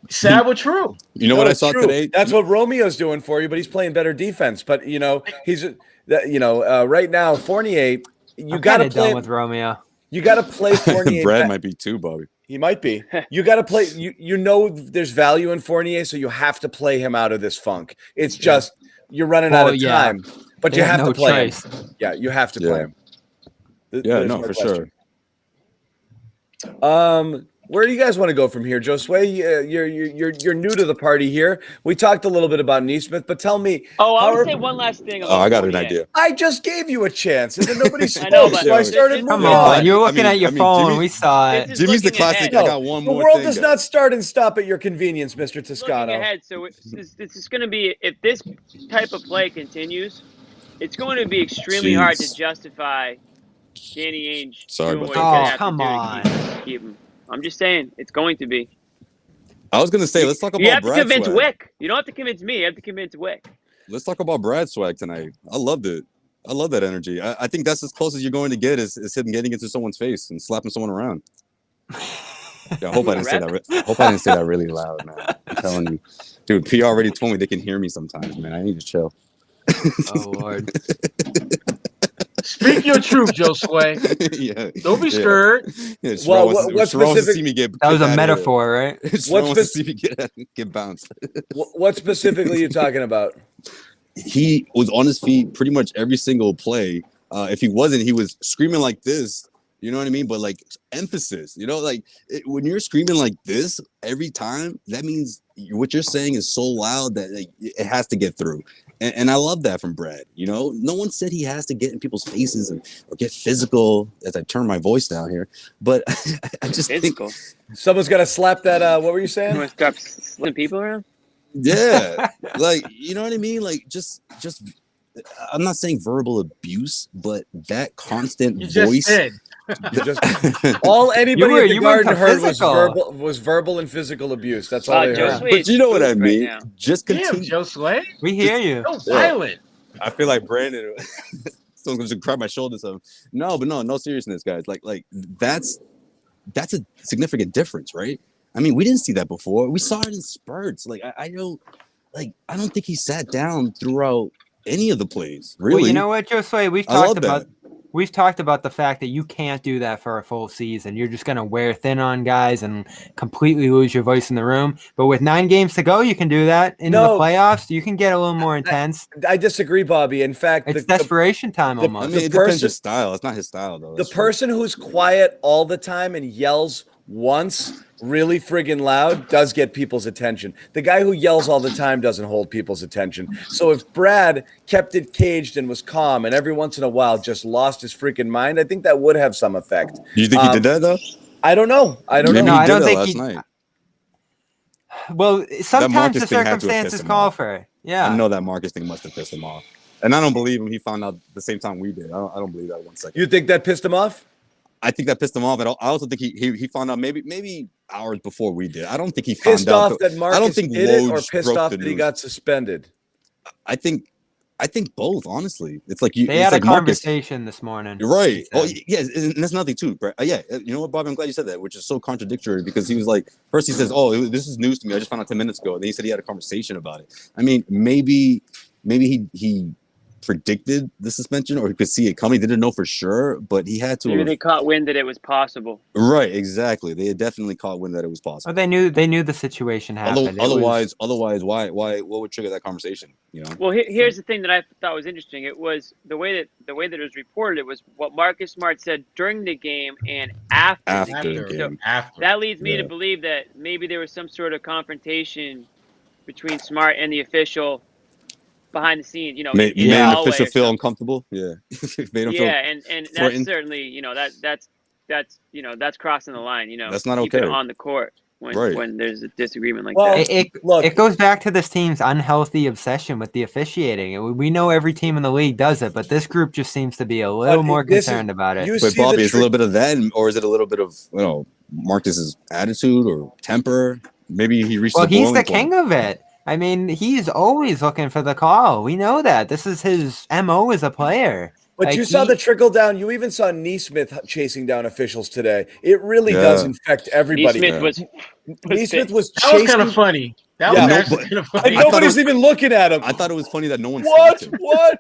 Speaker 4: Sad but true.
Speaker 5: You know what I saw today?
Speaker 1: That's what Romeo's doing for you, but he's playing better defense. But he's right now Fournier. You got to play
Speaker 3: with Romeo.
Speaker 1: You got to play Fournier.
Speaker 5: Brad might be too, Bobby.
Speaker 1: He might be. You got to play. There's value in Fournier, so you have to play him out of this funk. It's just you're running out of time, but you have to play him. Yeah, you have to play him.
Speaker 5: There's no for question.
Speaker 1: Sure. Where do you guys want to go from here, Josue? You're new to the party here. We talked a little bit about Nesmith, but tell me.
Speaker 2: I would say one last thing.
Speaker 5: I got an idea.
Speaker 1: I just gave you a chance, and then nobody spoke,
Speaker 2: so
Speaker 1: I started moving on.
Speaker 3: Come on, you're looking at your phone. We saw it.
Speaker 5: Jimmy's the classic. I got one more.
Speaker 1: The world does not start and stop at your convenience, Mr. Toscano.
Speaker 2: Looking ahead, so this is going to be, if this type of play continues, it's going to be extremely hard to justify Danny Ainge doing what he's going to have to do to keep him. I'm just saying, it's going to be.
Speaker 5: I was going to say, let's talk about Brad.
Speaker 2: You have to convince Wick. You don't have to convince me. You have to convince Wick.
Speaker 5: Let's talk about Brad swag tonight. I loved it. I love that energy. I think that's as close as you're going to get is him getting into someone's face and slapping someone around. Yeah, I hope I didn't say that. I hope I didn't say that really loud, man. I'm telling you, dude. P already told me they can hear me sometimes, man. I need to chill.
Speaker 3: Oh Lord.
Speaker 4: Speak your truth, Joe Sway.
Speaker 5: Yeah.
Speaker 4: Don't be scared.
Speaker 5: Yeah,
Speaker 1: Well,
Speaker 5: Sharon
Speaker 1: what
Speaker 5: wants to see
Speaker 1: specific?
Speaker 5: me get
Speaker 3: That was
Speaker 5: kicked
Speaker 3: a
Speaker 5: out of
Speaker 3: metaphor, right?
Speaker 5: here. Sharon wants to
Speaker 1: spec-
Speaker 5: see me get bounced.
Speaker 1: What specifically are you talking about?
Speaker 5: He was on his feet pretty much every single play. If he wasn't, he was screaming like this. You know what I mean? But like emphasis, like when you're screaming like this every time, that means what you're saying is so loud that it has to get through. And I love that from Brad. No one said he has to get in people's faces or get physical as I turn my voice down here. But I just
Speaker 2: Physical.
Speaker 1: Someone's got to slap that. What were you
Speaker 2: You
Speaker 1: saying?
Speaker 2: want to start slapping people around?
Speaker 5: yeah, like, you know what I mean? Like just I'm not saying verbal abuse, but that constant
Speaker 4: You just
Speaker 5: voice.
Speaker 4: said.
Speaker 1: All anybody at the
Speaker 3: you went
Speaker 1: Garden
Speaker 3: to
Speaker 1: heard
Speaker 3: physical.
Speaker 1: was verbal and physical abuse. That's all
Speaker 2: Wow,
Speaker 1: they
Speaker 2: Joe
Speaker 1: heard.
Speaker 2: Sway
Speaker 5: But
Speaker 2: is
Speaker 5: you know what I
Speaker 2: spooked right
Speaker 5: mean?
Speaker 2: now.
Speaker 5: Just
Speaker 4: Damn,
Speaker 5: continue.
Speaker 4: Joe Sway.
Speaker 3: We hear you.
Speaker 4: So violent.
Speaker 5: I feel like Brandon. Someone's gonna grab my shoulder. So no seriousness, guys. Like that's a significant difference, right? I mean, we didn't see that before. We saw it in spurts. Like I don't think he sat down throughout any of the plays. Really,
Speaker 3: Well, you know what, Josue? We've talked about the fact that you can't do that for a full season. You're just going to wear thin on guys and completely lose your voice in the room. But with 9 games to go, you can do that. Into the playoffs, you can get a little more intense.
Speaker 1: I disagree, Bobby. In fact,
Speaker 3: It's desperation time almost.
Speaker 5: I mean, it depends your style. It's not his style, though.
Speaker 1: The person who's quiet all the time and yells once really friggin' loud does get people's attention. The guy who yells all the time doesn't hold people's attention. So if Brad kept it caged and was calm and every once in a while just lost his freaking mind, I think that would have some effect.
Speaker 5: Do you think he did that, though?
Speaker 1: I don't know.
Speaker 5: Maybe
Speaker 3: No,
Speaker 5: he
Speaker 3: I
Speaker 5: did
Speaker 3: don't
Speaker 5: that
Speaker 3: think
Speaker 5: last
Speaker 3: he-
Speaker 5: night.
Speaker 3: Well, sometimes
Speaker 5: Marcus
Speaker 3: the
Speaker 5: thing had to have pissed
Speaker 3: circumstances
Speaker 5: him
Speaker 3: call
Speaker 5: off.
Speaker 3: for it. Yeah.
Speaker 5: I know that Marcus thing must have pissed him off. And I don't believe him. He found out the same time we did. I don't believe that 1 second.
Speaker 1: You think that pissed him off?
Speaker 5: I think that pissed him off. And I also think he found out maybe hours before we did. I don't think he
Speaker 1: Pissed
Speaker 5: found out.
Speaker 1: off that Marcus
Speaker 5: I don't think
Speaker 1: did it, or
Speaker 5: Woj
Speaker 1: pissed
Speaker 5: broke
Speaker 1: off
Speaker 5: the
Speaker 1: that he
Speaker 5: news.
Speaker 1: got suspended?
Speaker 5: I think both. Honestly, it's like you.
Speaker 3: They
Speaker 5: it's
Speaker 3: had
Speaker 5: like
Speaker 3: a conversation this morning.
Speaker 5: You're right.
Speaker 3: he
Speaker 5: Oh,
Speaker 3: said.
Speaker 5: yeah, and that's nothing too. Brett. Yeah, you know what, Bob? I'm glad you said that, which is so contradictory because he was like, first he says, "Oh, this is news to me. I just found out 10 minutes ago." And then he said he had a conversation about it. I mean, maybe he predicted the suspension, or he could see it coming. He didn't know for sure, but he had to.
Speaker 2: Maybe they caught wind that it was possible.
Speaker 5: Right, exactly. They had definitely caught wind that it was possible.
Speaker 3: Well, they knew the situation happened.
Speaker 5: Otherwise, why? What would trigger that conversation?
Speaker 2: Well, here's the thing that I thought was interesting. It was the way that it was reported. It was what Marcus Smart said during the game and after the game. So that leads me to believe that maybe there was some sort of confrontation between Smart and the official behind the scenes.
Speaker 5: Made the official feel uncomfortable. Yeah, made him feel
Speaker 2: and
Speaker 5: threatened.
Speaker 2: that's certainly that's crossing the line.
Speaker 5: That's not
Speaker 2: keep it
Speaker 5: okay
Speaker 2: on the court when there's a disagreement like
Speaker 1: Well,
Speaker 2: that.
Speaker 3: It goes back to this team's unhealthy obsession with the officiating. We know every team in the league does it, but this group just seems to be a little more concerned about it.
Speaker 5: But Bobby, is a little bit of that, or is it a little bit of Marcus's attitude or temper? Maybe he reached.
Speaker 3: Well, he's the king of it. I mean, he's always looking for the call. We know that. This is his MO as a player.
Speaker 1: But you saw the trickle down. You even saw Nesmith chasing down officials today. It really does infect everybody.
Speaker 2: Nesmith was
Speaker 1: chasing.
Speaker 4: That was kind of funny. That was actually kind of funny.
Speaker 1: And nobody's even looking at him.
Speaker 5: I thought it was funny that no one
Speaker 1: What?
Speaker 5: stopped him.
Speaker 1: What?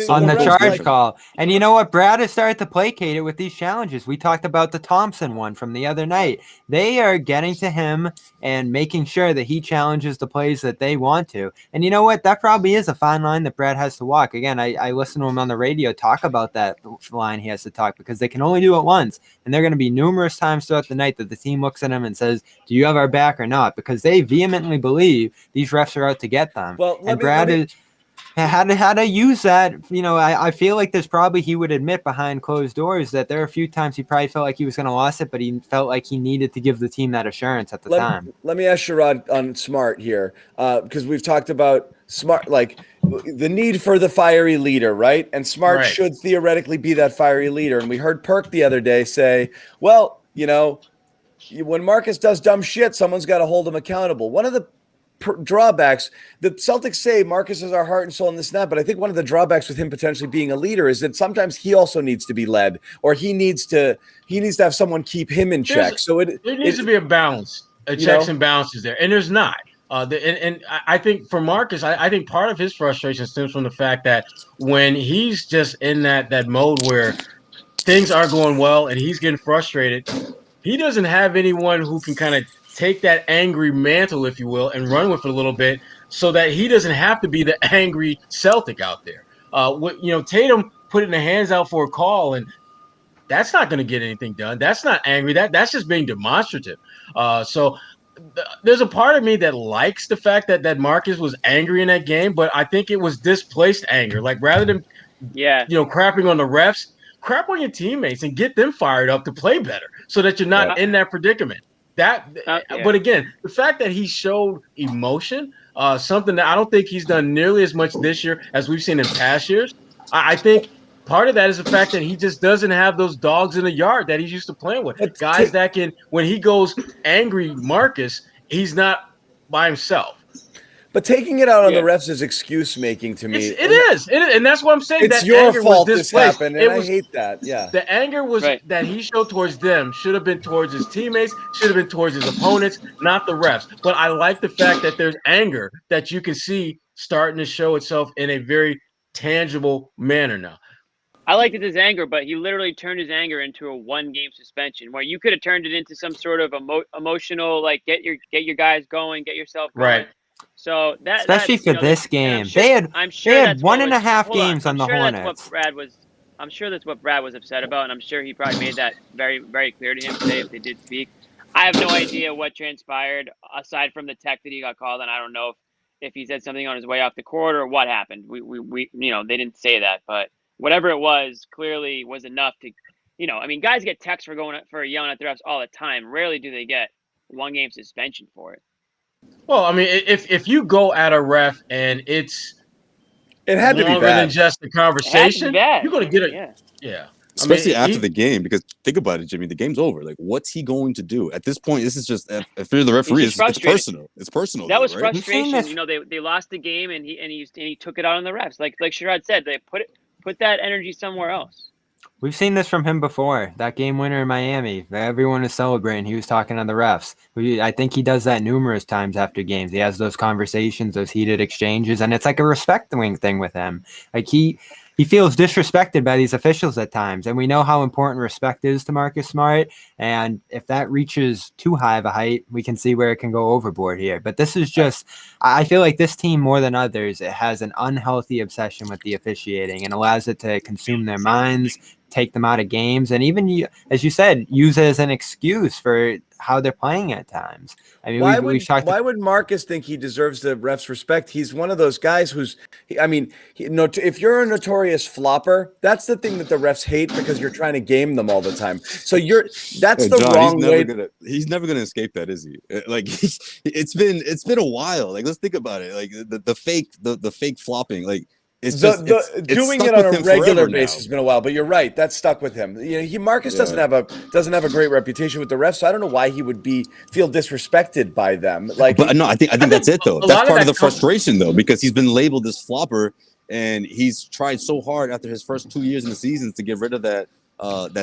Speaker 3: On the charge call. And you know what? Brad has started to placate it with these challenges. We talked about the Thompson one from the other night. They are getting to him and making sure that he challenges the plays that they want to. And you know what? That probably is a fine line that Brad has to walk. Again, I listened to him on the radio talk about that line he has to talk because they can only do it once. And there are going to be numerous times throughout the night that the team looks at him and says, do you have our back or not? Because they vehemently believe these refs are out to get them.
Speaker 1: Well,
Speaker 3: and Brad had to use that. I feel like there's probably, he would admit behind closed doors that there are a few times he probably felt like he was going to lose it, but he felt like he needed to give the team that assurance at the time.
Speaker 1: Let me ask Sherrod on Smart here, because we've talked about Smart, like the need for the fiery leader, right? And Smart should theoretically be that fiery leader. And we heard Perk the other day say, well, when Marcus does dumb shit, someone's got to hold him accountable. One of the drawbacks, the Celtics say Marcus is our heart and soul in this and that, but I think one of the drawbacks with him potentially being a leader is that sometimes he also needs to be led, or he needs to have someone keep him in check. So
Speaker 4: there needs to be a balance, checks and balances there, and there's not. And I think for Marcus, I think part of his frustration stems from the fact that when he's just in that mode where things aren't going well and he's getting frustrated, he doesn't have anyone who can kind of take that angry mantle, if you will, and run with it a little bit, so that he doesn't have to be the angry Celtic out there. Tatum putting the hands out for a call, and that's not going to get anything done. That's not angry. That's just being demonstrative. There's a part of me that likes the fact that Marcus was angry in that game, but I think it was displaced anger. Like rather than crapping on the refs, crap on your teammates and get them fired up to play better, so that you're not in that predicament. But again, the fact that he showed emotion, something that I don't think he's done nearly as much this year as we've seen in past years. I think part of that is the fact that he just doesn't have those dogs in the yard that he's used to playing with. Guys that can, when he goes angry, Marcus, he's not by himself.
Speaker 1: But taking it out on the refs is excuse making to me.
Speaker 4: It is, and that's what I'm saying.
Speaker 1: It's
Speaker 4: that
Speaker 1: your
Speaker 4: anger
Speaker 1: fault
Speaker 4: was
Speaker 1: this happened, and I hate that. Yeah,
Speaker 4: the anger was that he showed towards them should have been towards his teammates, should have been towards his opponents, not the refs. But I like the fact that there's anger that you can see starting to show itself in a very tangible manner now.
Speaker 2: I liked his anger, but he literally turned his anger into a 1-game suspension, where you could have turned it into some sort of emotional, like get your guys going, get yourself going.
Speaker 4: Right.
Speaker 2: So that
Speaker 3: especially for this game, they had 1.5 games on the Hornets.
Speaker 2: I'm sure that's what Brad was upset about, and I'm sure he probably made that very, very clear to him today if they did speak. I have no idea what transpired aside from the tech that he got called, and I don't know if he said something on his way off the court or what happened. We they didn't say that, but whatever it was clearly was enough to, guys get texts for yelling at the refs all the time. Rarely do they get 1-game suspension for it.
Speaker 4: Well, I mean, if you go at a ref and it
Speaker 1: had to be
Speaker 4: longer
Speaker 1: bad.
Speaker 4: than just the conversation, you're going to get it. Yeah.
Speaker 5: Especially after the game, because think about it, Jimmy. The game's over. Like, what's he going to do at this point? This is just if you're the referee, it's personal. It's personal.
Speaker 2: That was
Speaker 5: right?
Speaker 2: frustration. They lost the game, and he took it out on the refs. Like Sherrod said, they put that energy somewhere else.
Speaker 3: We've seen this from him before. That game winner in Miami, everyone is celebrating. He was talking on the refs. I think he does that numerous times after games. He has those conversations, those heated exchanges, and it's like a respect thing with him. Like he feels disrespected by these officials at times, and we know how important respect is to Marcus Smart. And if that reaches too high of a height, we can see where it can go overboard here. But this is just, I feel like this team more than others, it has an unhealthy obsession with the officiating and allows it to consume their minds, take them out of games, and even, as you said, use it as an excuse for how they're playing at times. I mean,
Speaker 1: why would Marcus think he deserves the refs' respect? He's one of those guys if you're a notorious flopper, that's the thing that the refs hate, because you're trying to game them all the time. So that's the
Speaker 5: John,
Speaker 1: wrong way.
Speaker 5: He's never gonna escape that, is he? Like it's been a while. Like, let's think about it. Like the fake flopping. Like, it's
Speaker 1: doing it on a regular basis has been a while, but you're right. That's stuck with him. Marcus doesn't have a great reputation with the refs, so I don't know why he would feel disrespected by them. Like,
Speaker 5: but no, I think that's it though. That's part of the frustration though, because he's been labeled this flopper, and he's tried so hard after his first 2 years in the season to get rid of that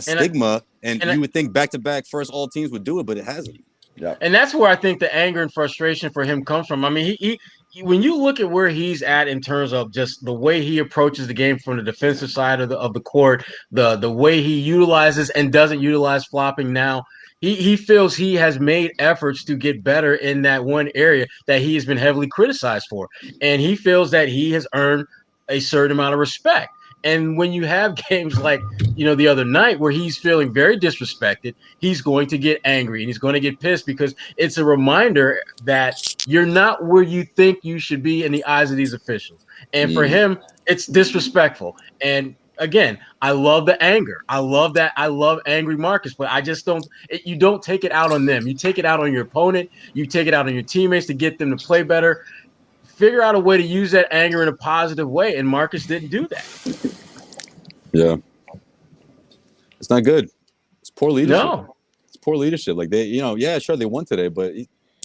Speaker 5: stigma. And you would think back-to-back first all teams would do it, but it hasn't.
Speaker 4: Yeah, and that's where I think the anger and frustration for him comes from. I mean, he when you look at where he's at in terms of just the way he approaches the game from the defensive side of the court, the way he utilizes and doesn't utilize flopping now, he feels he has made efforts to get better in that one area that he has been heavily criticized for, and he feels that he has earned a certain amount of respect. And when you have games like, the other night where he's feeling very disrespected, he's going to get angry and he's going to get pissed, because it's a reminder that you're not where you think you should be in the eyes of these officials. And for him, it's disrespectful. And again, I love the anger. I love that. I love angry Marcus, but I just you don't take it out on them. You take it out on your opponent. You take it out on your teammates to get them to play better. Figure out a way to use that anger in a positive way, and Marcus didn't do that.
Speaker 5: Yeah, it's not good. It's poor leadership.
Speaker 4: No,
Speaker 5: it's poor leadership. Like sure they won today, but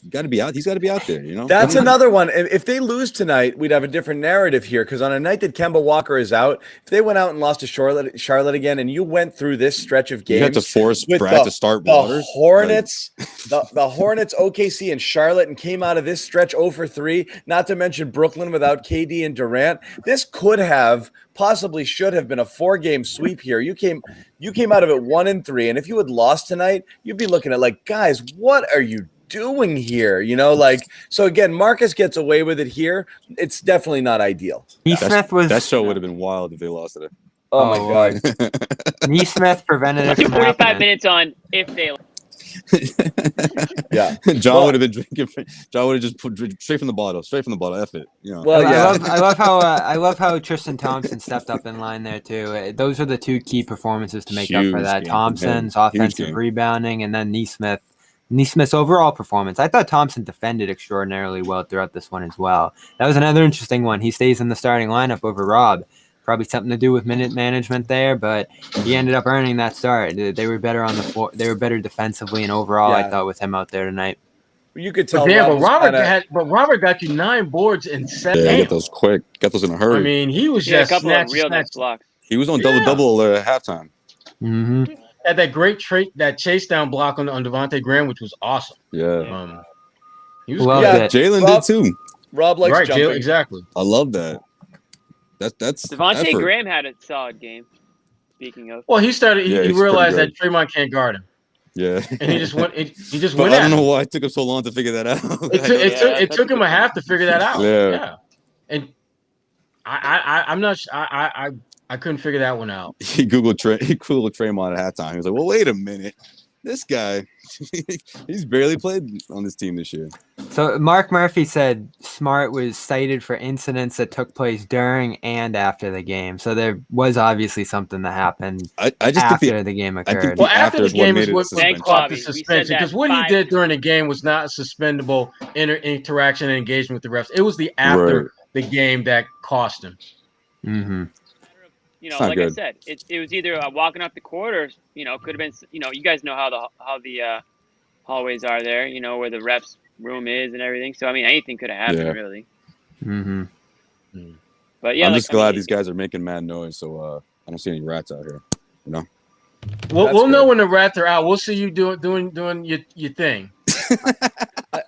Speaker 5: got to be out. He's got to be out there. You know,
Speaker 1: That's another one. If they lose tonight, we'd have a different narrative here. Because on a night that Kemba Walker is out, if they went out and lost to Charlotte again, and you went through this stretch of games,
Speaker 5: you have to force
Speaker 1: with
Speaker 5: Brad to start
Speaker 1: the
Speaker 5: Waters.
Speaker 1: Hornets, the Hornets, OKC, and Charlotte, and came out of this stretch 0 for 3. Not to mention Brooklyn without KD and Durant. This could have, possibly should have been a 4-game sweep here. You came out of it 1-3, and if you had lost tonight, you'd be looking at like, guys, what are you doing here? You know, like, so again, Marcus gets away with it here. It's definitely not ideal.
Speaker 3: Nesmith was
Speaker 5: That show would have been wild if they lost today.
Speaker 1: Oh my God.
Speaker 3: Nesmith prevented it from
Speaker 2: 45
Speaker 3: happening.
Speaker 2: minutes on if they.
Speaker 1: Yeah.
Speaker 5: John would have been drinking. John would have just put straight from the bottle. F it. You know.
Speaker 1: Well, yeah.
Speaker 3: I love how Tristan Thompson stepped up in line there too. Those are the two key performances to make up for
Speaker 5: Huge
Speaker 3: that.
Speaker 5: game.
Speaker 3: Thompson's
Speaker 5: Huge
Speaker 3: offensive
Speaker 5: game.
Speaker 3: rebounding, and then Nesmith's overall performance. I thought Thompson defended extraordinarily well throughout this one as well. That was another interesting one. He stays in the starting lineup over Rob. Probably something to do with minute management there, but he ended up earning that start. They were better on the floor. They were better defensively and overall, I thought, with him out there tonight.
Speaker 1: You could tell.
Speaker 4: But Robert got you 9 boards in 7
Speaker 5: Yeah,
Speaker 4: games.
Speaker 5: get those quick. Got those in a hurry.
Speaker 4: I mean, he was
Speaker 2: Yeah, a
Speaker 4: just
Speaker 2: couple of
Speaker 4: snatch.
Speaker 2: real nice blocks.
Speaker 5: He was on double at halftime.
Speaker 3: Mm-hmm.
Speaker 4: Had that great that chase down block on Devontae Graham, which was awesome.
Speaker 5: Yeah.
Speaker 4: He was
Speaker 3: Loved
Speaker 4: good.
Speaker 3: it.
Speaker 5: Jalen did too.
Speaker 1: Rob likes
Speaker 4: Right,
Speaker 1: jumping.
Speaker 4: Jalen, exactly.
Speaker 5: I love that. That's
Speaker 2: Devontae
Speaker 5: effort.
Speaker 2: Graham had a solid game. Speaking of,
Speaker 4: Well, he started.
Speaker 5: Yeah,
Speaker 4: He
Speaker 5: he's
Speaker 4: realized
Speaker 5: pretty
Speaker 4: that Draymond can't guard him,
Speaker 5: Yeah.
Speaker 4: and he just went. He just
Speaker 5: But
Speaker 4: went
Speaker 5: I
Speaker 4: at
Speaker 5: don't
Speaker 4: him.
Speaker 5: know why it took him so long to figure that out.
Speaker 4: It took him a half to figure that out.
Speaker 5: Yeah.
Speaker 4: And I'm not. I couldn't figure that one out.
Speaker 5: He Googled Draymond at halftime. He was like, "Well, wait a minute, this guy, he's barely played on this team this year."
Speaker 3: So Mark Murphy said Smart was cited for incidents that took place during and after the game. So there was obviously something that happened
Speaker 5: I just
Speaker 3: after
Speaker 5: think
Speaker 3: the game
Speaker 5: I think
Speaker 3: occurred.
Speaker 4: Well, after the
Speaker 5: After is what
Speaker 4: game
Speaker 5: made
Speaker 4: is
Speaker 5: it a
Speaker 4: what
Speaker 5: suspension.
Speaker 4: caught the
Speaker 2: Thanks, Bobby. We said
Speaker 4: suspension
Speaker 2: that
Speaker 4: because what he
Speaker 2: 5
Speaker 4: did during the game was not suspendable interaction and engagement with the refs. It was the after
Speaker 5: Right.
Speaker 4: the game that cost him.
Speaker 3: Mm-hmm.
Speaker 2: you know,
Speaker 5: It's not
Speaker 2: like I
Speaker 5: good.
Speaker 2: said, it was either walking up the court or could have been. You guys know how the hallways are there. You know where the refs room is and everything. So I mean, anything could have happened
Speaker 5: Yeah.
Speaker 2: really.
Speaker 3: Mm-hmm.
Speaker 2: But yeah,
Speaker 5: I'm just glad these guys are making mad noise, so I don't see any rats out here.
Speaker 4: We'll know
Speaker 1: good.
Speaker 4: when the rats are out. We'll see you doing your thing.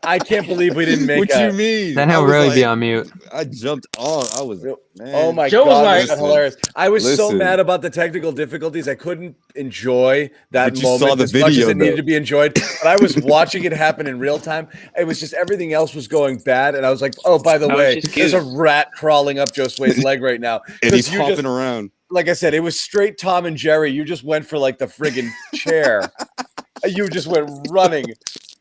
Speaker 1: I can't believe we didn't make
Speaker 5: What
Speaker 1: a.
Speaker 5: you mean?
Speaker 3: Then
Speaker 5: I
Speaker 3: he'll
Speaker 5: was
Speaker 3: really be
Speaker 5: like-
Speaker 3: on mute.
Speaker 5: I jumped off. I was, man.
Speaker 1: Oh my
Speaker 4: Joe was
Speaker 1: God,
Speaker 4: like-
Speaker 1: was that hilarious! I was so
Speaker 5: Listen.
Speaker 1: mad about the technical difficulties. I couldn't enjoy that
Speaker 5: But you saw
Speaker 1: moment
Speaker 5: the
Speaker 1: as much as
Speaker 5: video,
Speaker 1: it needed
Speaker 5: though.
Speaker 1: to be enjoyed. But I was watching it happen in real time. It was just everything else was going bad, and I was like, "Oh, by the
Speaker 2: That was
Speaker 1: way,
Speaker 2: just
Speaker 1: there's a
Speaker 2: cute.
Speaker 1: rat crawling up Josue's leg right now."
Speaker 5: And he's
Speaker 1: 'Cause you
Speaker 5: hopping
Speaker 1: just-
Speaker 5: around.
Speaker 1: Like I said, it was straight Tom and Jerry. You just went for like the friggin' chair. You just went running.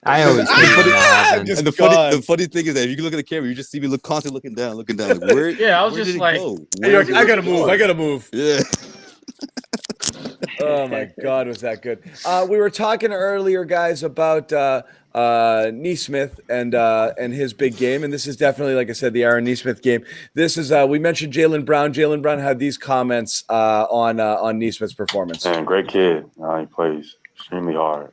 Speaker 3: I always hate when that happens.
Speaker 1: Just
Speaker 5: And
Speaker 1: gone.
Speaker 5: the funny thing is that if you can look at the camera, you just see me constantly looking down. Like, where?
Speaker 4: Yeah, I was
Speaker 5: where
Speaker 4: just
Speaker 5: did it
Speaker 4: like-
Speaker 5: go?
Speaker 1: Hey,
Speaker 5: Where
Speaker 1: you're
Speaker 5: did
Speaker 1: like, I
Speaker 5: it
Speaker 1: gotta
Speaker 5: go?"
Speaker 1: move. I gotta move.
Speaker 5: Yeah.
Speaker 1: Oh my God, was that good? We were talking earlier, guys, about Nesmith and his big game, and this is definitely, like I said, the Aaron Nesmith game. This is we mentioned Jaylen Brown. Jaylen Brown had these comments on Nesmith's performance.
Speaker 6: Man, great kid. He plays extremely hard.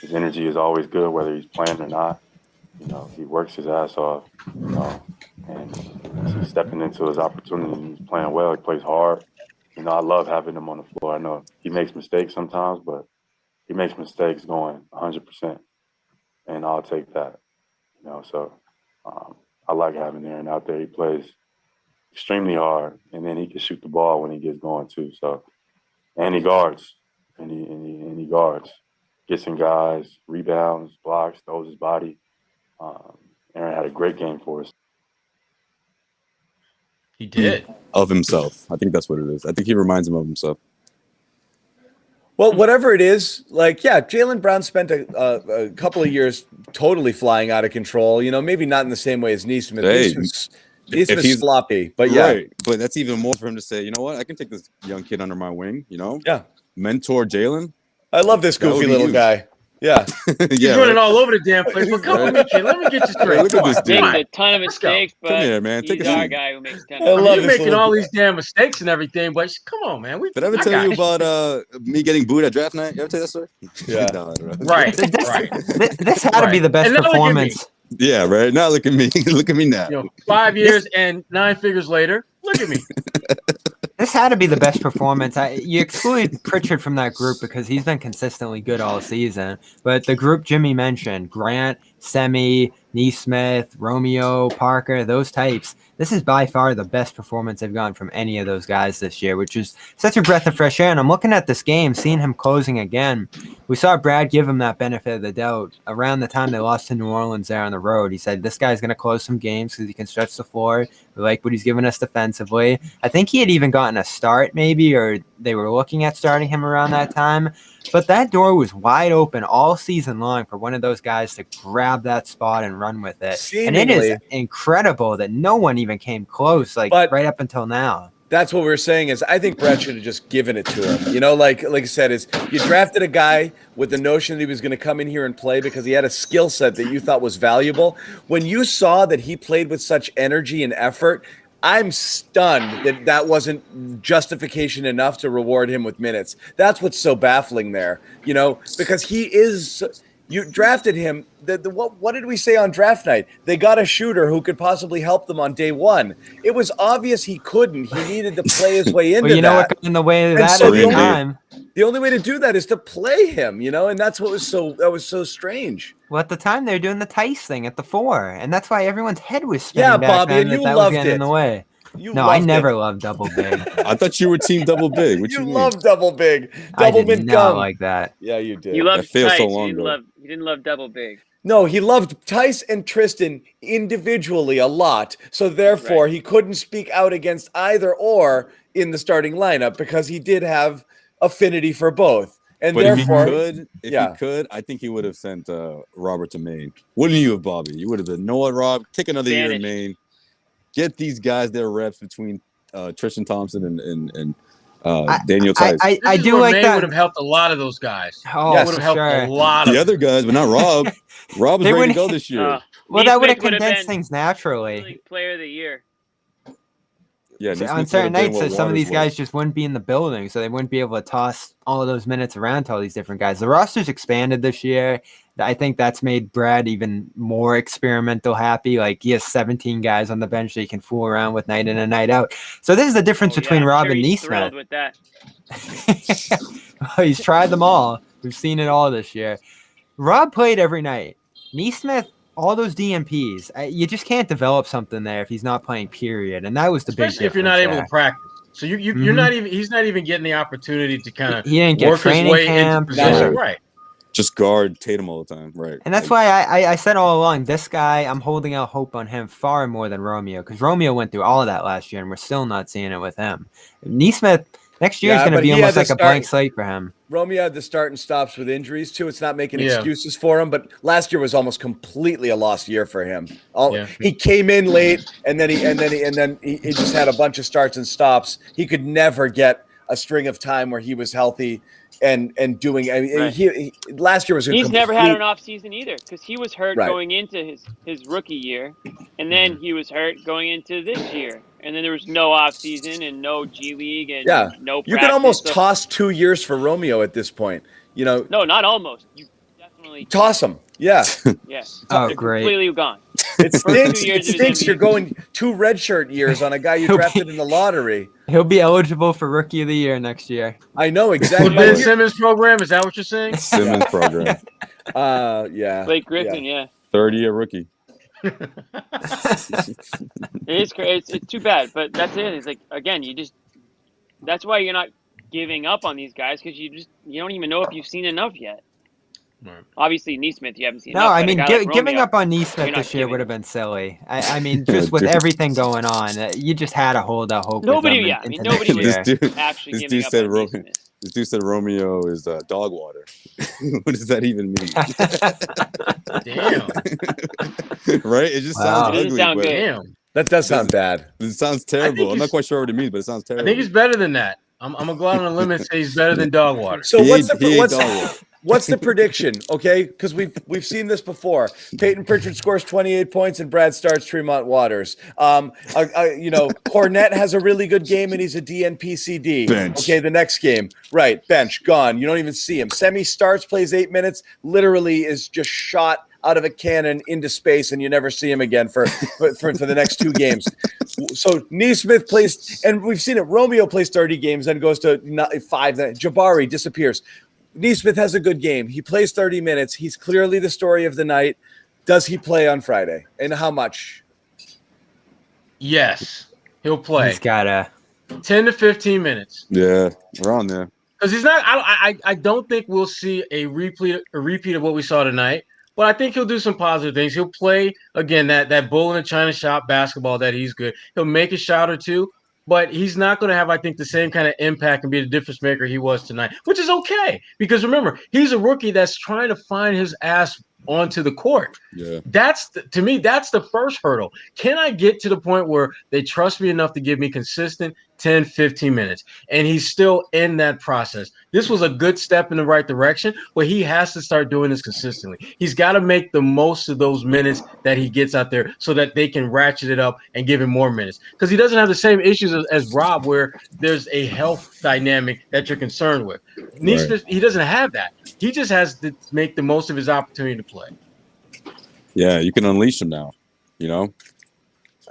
Speaker 6: His energy is always good, whether he's playing or not. He works his ass off. And he's stepping into his opportunity. He's playing well. He plays hard. I love having him on the floor. I know he makes mistakes sometimes, but he makes mistakes going 100%, and I'll take that. So I like having Aaron out there. He plays extremely hard, and then he can shoot the ball when he gets going too. So, and he guards, and he guards, gets in guys, rebounds, blocks, throws his body. Aaron had a great game for us.
Speaker 4: He did.
Speaker 5: Of himself. I think that's what it is. I think he reminds him of himself.
Speaker 1: Well, whatever it is, like, yeah, Jaylen Brown spent a couple of years totally flying out of control. Maybe not in the same way as Nesmith.
Speaker 5: Hey,
Speaker 1: Nesmith's
Speaker 5: he's-
Speaker 1: sloppy, but yeah.
Speaker 5: Right. But that's even more for him to say, you know what? I can take this young kid under my wing,
Speaker 1: Yeah.
Speaker 5: mentor Jaylen.
Speaker 1: I love this
Speaker 5: That would
Speaker 1: goofy
Speaker 5: be
Speaker 1: little
Speaker 5: huge.
Speaker 1: guy. Yeah.
Speaker 4: He's
Speaker 5: Yeah,
Speaker 4: running
Speaker 5: right?
Speaker 4: all over the damn place. But come with me, kid. Let me get you straight.
Speaker 5: Look at this dude.
Speaker 2: Makes a ton of
Speaker 4: Let's go.
Speaker 2: mistakes,
Speaker 5: Come
Speaker 2: but
Speaker 5: here, man. Take
Speaker 2: he's
Speaker 5: a
Speaker 2: our
Speaker 5: seat.
Speaker 2: guy who makes a ton
Speaker 1: I
Speaker 2: of
Speaker 1: love
Speaker 4: You're
Speaker 1: this
Speaker 4: making
Speaker 1: little-
Speaker 4: all these damn mistakes and everything, but come on, man.
Speaker 5: Did I ever
Speaker 4: I
Speaker 5: tell you
Speaker 4: got
Speaker 5: about me getting booed at draft night? You ever tell that story?
Speaker 1: Yeah.
Speaker 5: No, no.
Speaker 4: Right,
Speaker 3: This,
Speaker 4: right.
Speaker 3: this had to be
Speaker 4: Right.
Speaker 3: the best
Speaker 4: And now look at me.
Speaker 3: performance.
Speaker 5: Yeah, right. Now look at me. Look at me now.
Speaker 4: You know, 5 years and 9 figures later, look at me.
Speaker 3: This had to be the best performance. You exclude Pritchard from that group because he's been consistently good all season. But the group Jimmy mentioned, Grant, Semi, Nesmith, Romeo, Parker, those types, this is by far the best performance they've gotten from any of those guys this year, which is such a breath of fresh air. And I'm looking at this game, seeing him closing again. We saw Brad give him that benefit of the doubt around the time they lost to New Orleans there on the road. He said, this guy's going to close some games because he can stretch the floor. We like what he's given us defensively. I think he had even gotten a start maybe, or they were looking at starting him around that time. But that door was wide open all season long for one of those guys to grab that spot and run with it. And it is incredible that no one even came close, right up until now.
Speaker 1: That's what we were saying is I think Brett should have just given it to him. You know, like I said, is you drafted a guy with the notion that he was going to come in here and play because he had a skill set that you thought was valuable. When you saw that he played with such energy and effort, I'm stunned that that wasn't justification enough to reward him with minutes. That's what's so baffling there, you know, because he is. You drafted him. What did we say on draft night? They got a shooter who could possibly help them on day one. It was obvious he couldn't. He needed to play his way into
Speaker 3: well, you know
Speaker 1: that.
Speaker 3: what got in the way of
Speaker 1: And
Speaker 3: that
Speaker 1: so
Speaker 3: every time?
Speaker 1: The only way to do that is to play him, you know, and that's what was so strange.
Speaker 3: Well, at the time they were doing the Tice thing at the 4, and that's why everyone's head was spinning.
Speaker 1: Yeah,
Speaker 3: back
Speaker 1: Bobby,
Speaker 3: then,
Speaker 1: and you
Speaker 3: that
Speaker 1: loved
Speaker 3: was getting
Speaker 1: it.
Speaker 3: in the way.
Speaker 1: No,
Speaker 3: I never loved double big.
Speaker 5: I thought you were team double big. What
Speaker 1: You
Speaker 5: you mean?
Speaker 1: love double big,
Speaker 3: I
Speaker 1: double
Speaker 3: did
Speaker 1: mid
Speaker 3: not
Speaker 1: gum.
Speaker 3: like that.
Speaker 1: Yeah, you did.
Speaker 2: You loved
Speaker 5: feels
Speaker 2: Tice.
Speaker 5: so long ago.
Speaker 2: You didn't love double big.
Speaker 1: No, he loved Tice and Tristan individually a lot. So therefore, he couldn't speak out against either or in the starting lineup because he did have affinity for both. And
Speaker 5: But
Speaker 1: therefore,
Speaker 5: if he could, I think he would have sent Robert to Maine. Wouldn't you have, Bobby? You would have been, no what, Rob? Take another year in Maine. Get these guys their reps between Tristan Thompson and Daniel Tice.
Speaker 3: I do like
Speaker 4: Maine
Speaker 3: that.
Speaker 4: would have helped a lot of those guys.
Speaker 3: Oh,
Speaker 1: Yes,
Speaker 4: would have helped a
Speaker 3: sure.
Speaker 4: lot
Speaker 5: The
Speaker 4: of
Speaker 5: other guys, but not Rob. Rob was
Speaker 3: They
Speaker 5: ready to
Speaker 3: wouldn't-
Speaker 5: go this year.
Speaker 3: Well, that would have
Speaker 2: Nesmith would've
Speaker 3: condensed
Speaker 2: been
Speaker 3: things naturally.
Speaker 2: League Player of the Year.
Speaker 5: Yeah,
Speaker 3: So
Speaker 5: Nesmith
Speaker 3: on
Speaker 5: would
Speaker 3: certain
Speaker 5: have been
Speaker 3: nights,
Speaker 5: what
Speaker 3: some of these
Speaker 5: Waters was.
Speaker 3: guys just wouldn't be in the building, so they wouldn't be able to toss all of those minutes around to all these different guys. The roster's expanded this year. I think that's made Brad even more experimental happy. Like, he has 17 guys on the bench that he can fool around with night in and night out. So this is the difference between
Speaker 2: I'm
Speaker 3: Rob
Speaker 2: sure
Speaker 3: and
Speaker 2: he's
Speaker 3: Nesmith.
Speaker 2: thrilled with that.
Speaker 3: He's tried them all. We've seen it all this year. Rob played every night. Nesmith, all those DMPs. You just can't develop something there if he's not playing, period. And that was the big
Speaker 4: especially if you're not
Speaker 3: difference
Speaker 4: able
Speaker 3: there.
Speaker 4: to practice. So you're not even. He's not even getting the opportunity to kind of
Speaker 3: He didn't get
Speaker 4: work his
Speaker 3: training
Speaker 4: way
Speaker 3: camp.
Speaker 4: into position.
Speaker 5: Right.
Speaker 4: Right.
Speaker 5: Just guard Tatum all the time, right?
Speaker 3: And that's why I said all along, this guy, I'm holding out hope on him far more than Romeo, because Romeo went through all of that last year, and we're still not seeing it with him. Nesmith, next year is
Speaker 1: Yeah,
Speaker 3: going to
Speaker 1: but
Speaker 3: be
Speaker 1: he
Speaker 3: almost
Speaker 1: had
Speaker 3: like
Speaker 1: to
Speaker 3: a blank
Speaker 1: start-
Speaker 3: slate for him.
Speaker 1: Romeo had to start and stops with injuries too. It's not making
Speaker 4: Yeah.
Speaker 1: excuses for him, but last year was almost completely a lost year for him.
Speaker 4: Yeah.
Speaker 1: He came in late, and then he just had a bunch of starts and stops. He could never get a string of time where he was healthy and doing. I mean,
Speaker 2: Right.
Speaker 1: he last year was.
Speaker 2: He's never had an off season either because he was hurt
Speaker 1: Right.
Speaker 2: going into his rookie year, and then he was hurt going into this year, and then there was no off season and no G League and no.
Speaker 1: You can
Speaker 2: practice,
Speaker 1: almost
Speaker 2: so-
Speaker 1: toss 2 years for Romeo at this point. You know,
Speaker 2: No, not almost. You definitely
Speaker 1: toss him. Yeah,
Speaker 2: Yes.
Speaker 3: Oh,
Speaker 2: They're
Speaker 3: great.
Speaker 2: completely gone.
Speaker 1: it stinks.
Speaker 2: 2 years
Speaker 1: It
Speaker 2: of his
Speaker 1: stinks.
Speaker 2: MVP.
Speaker 1: You're going 2 redshirt years on a guy you
Speaker 3: He'll
Speaker 1: drafted
Speaker 3: be-
Speaker 1: in the lottery.
Speaker 3: He'll be eligible for Rookie of the Year next year.
Speaker 1: I know
Speaker 4: The
Speaker 1: exactly.
Speaker 4: Ben Simmons program, is that what you're saying?
Speaker 5: Simmons program,
Speaker 1: Yeah.
Speaker 2: Blake Griffin, yeah.
Speaker 5: 30-year rookie.
Speaker 2: It is crazy. It's too bad, but that's it. It's like, again, that's why you're not giving up on these guys because you don't even know if you've seen enough yet.
Speaker 4: Right.
Speaker 2: Obviously, Nesmith, you haven't seen
Speaker 3: No,
Speaker 2: enough.
Speaker 3: I
Speaker 2: but a
Speaker 3: mean,
Speaker 2: guy like
Speaker 3: giving
Speaker 2: Romeo,
Speaker 3: up on
Speaker 2: you're
Speaker 3: Nesmith
Speaker 2: not
Speaker 3: this year
Speaker 2: giving
Speaker 3: would have been silly. I mean, just with
Speaker 5: Dude.
Speaker 3: everything going on, you just had to hold out hope.
Speaker 2: Nobody,
Speaker 3: with him
Speaker 2: yeah. I mean,
Speaker 3: into
Speaker 2: nobody
Speaker 3: next
Speaker 2: was
Speaker 3: year.
Speaker 5: This dude,
Speaker 2: actually
Speaker 5: this
Speaker 2: giving
Speaker 5: dude
Speaker 2: up
Speaker 5: said
Speaker 2: on
Speaker 5: Romeo.
Speaker 2: Nesmith.
Speaker 5: This dude said Romeo is dog water. What does that even mean?
Speaker 4: Damn.
Speaker 5: Right? It just
Speaker 3: Wow.
Speaker 5: sounds
Speaker 2: It doesn't
Speaker 5: ugly.
Speaker 2: sound
Speaker 5: but
Speaker 2: good.
Speaker 4: Damn.
Speaker 1: That does sound bad.
Speaker 5: It sounds terrible. I'm not
Speaker 4: he's-
Speaker 5: quite sure what it means, but it sounds
Speaker 4: I
Speaker 5: terrible.
Speaker 4: think he's better than that. I'm gonna go out on a limb and say he's better than dog water.
Speaker 1: So
Speaker 5: He
Speaker 1: what's
Speaker 5: ate- he ate
Speaker 1: what's
Speaker 5: dog water.
Speaker 1: What's the prediction? Okay, because we've seen this before. Peyton Pritchard scores 28 points and Brad starts Tremont Waters. Cornette has a really good game and he's a DNPCD.
Speaker 5: Bench.
Speaker 1: Okay, the next game, right? Bench gone. You don't even see him. Semi starts, plays 8 minutes. Literally is just shot out of a cannon into space, and you never see him again for the next 2 games. So Nesmith plays, and we've seen it. Romeo plays 30 games, then goes to 5. Then Jabari disappears. Nesmith has a good game. He plays 30 minutes. He's clearly the story of the night. Does he play on Friday? And how much?
Speaker 4: Yes, he'll play.
Speaker 3: He's got a
Speaker 4: 10 to 15 minutes.
Speaker 5: Yeah, we're on there.
Speaker 4: Because he's not. I don't think we'll see a repeat of what we saw tonight. But I think he'll do some positive things. He'll play again that bull in the china shop basketball that he's good. He'll make a shot or two. But he's not going to have, I think, the same kind of impact and be the difference maker he was tonight, which is okay. Because remember, he's a rookie that's trying to find his ass onto the court.
Speaker 5: Yeah.
Speaker 4: To me, that's the first hurdle. Can I get to the point where they trust me enough to give me consistent 10, 15 minutes? And he's still in that process. This was a good step in the right direction, but he has to start doing this consistently. He's got to make the most of those minutes that he gets out there so that they can ratchet it up and give him more minutes. Because he doesn't have the same issues as Rob, where there's a health dynamic that you're concerned with. Nesmith, he doesn't have that. He just has to make the most of his opportunity to play.
Speaker 5: Yeah, you can unleash him now. You know,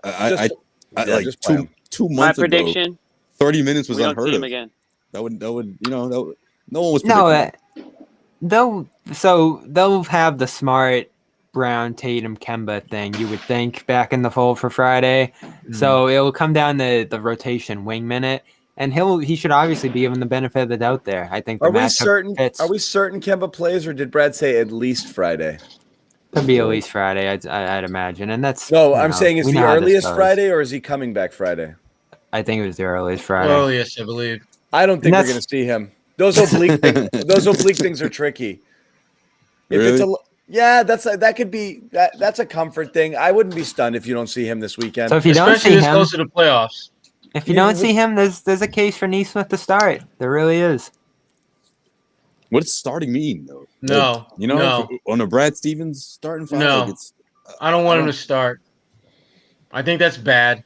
Speaker 5: I like
Speaker 1: just play him.
Speaker 5: 2
Speaker 2: My
Speaker 5: months ago,
Speaker 2: prediction:
Speaker 5: 30 minutes was
Speaker 2: we don't
Speaker 5: unheard
Speaker 2: see
Speaker 5: of.
Speaker 2: him again.
Speaker 5: That would no one was predicting.
Speaker 3: they'll have the smart Brown, Tatum, Kemba thing. You would think back in the fold for Friday. So it'll come down to the rotation wing minute. And he should obviously be given the benefit of the doubt there. I think the
Speaker 1: Are we
Speaker 3: matchup
Speaker 1: certain?
Speaker 3: fits.
Speaker 1: Are we certain Kemba plays, or did Brad say at least Friday?
Speaker 3: Could be at least Friday, I'd imagine. And that's
Speaker 1: No, I'm saying is
Speaker 3: we
Speaker 1: the
Speaker 3: know how this
Speaker 1: earliest
Speaker 3: goes.
Speaker 1: Friday, or is he coming back Friday?
Speaker 3: I think it was the earliest Friday.
Speaker 4: Oh, yes, I believe.
Speaker 1: I don't think we're
Speaker 3: And
Speaker 1: going to see him. Those oblique things are tricky. If
Speaker 5: Really?
Speaker 1: it's that could be that's a comfort thing. I wouldn't be stunned if you don't see him this weekend.
Speaker 3: So if you don't
Speaker 4: Especially
Speaker 3: see
Speaker 4: this
Speaker 3: him,
Speaker 4: close to the playoffs.
Speaker 3: if you don't see him, there's a case for Nesmith to start. There really is.
Speaker 5: What does starting mean though?
Speaker 4: No,
Speaker 5: Like,
Speaker 4: no.
Speaker 5: on a Brad Stevens starting five.
Speaker 4: No.
Speaker 5: Like it's,
Speaker 4: I don't want him to start. I think that's bad.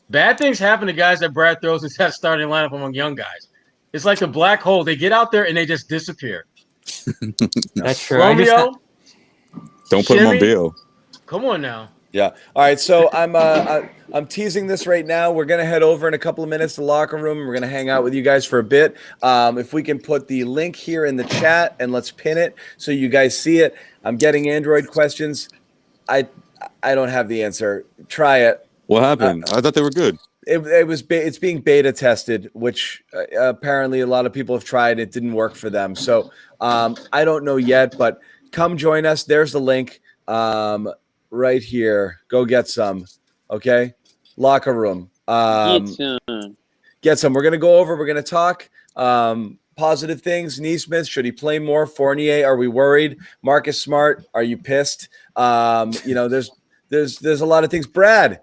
Speaker 4: Bad things happen to guys that Brad throws into that starting lineup among young guys. It's like a black hole. They get out there and they just disappear.
Speaker 3: That's true.
Speaker 4: Romeo,
Speaker 5: don't put him on
Speaker 4: Shimmy?
Speaker 5: Beal.
Speaker 4: come on now.
Speaker 1: Yeah. All right. So I'm teasing this right now. We're gonna head over in a couple of minutes to the locker room. We're gonna hang out with you guys for a bit. If we can put the link here in the chat and let's pin it so you guys see it. I'm getting Android questions. I don't have the answer. Try it.
Speaker 5: What happened? I thought they were good.
Speaker 1: It's being beta tested, which apparently a lot of people have tried. It didn't work for them. So I don't know yet, but come join us. There's the link right here. Go get some. Okay. Locker room. Get some. We're going to go over. We're going to talk positive things. Nesmith, should he play more? Fournier, are we worried? Marcus Smart, are you pissed? There's a lot of things. Brad,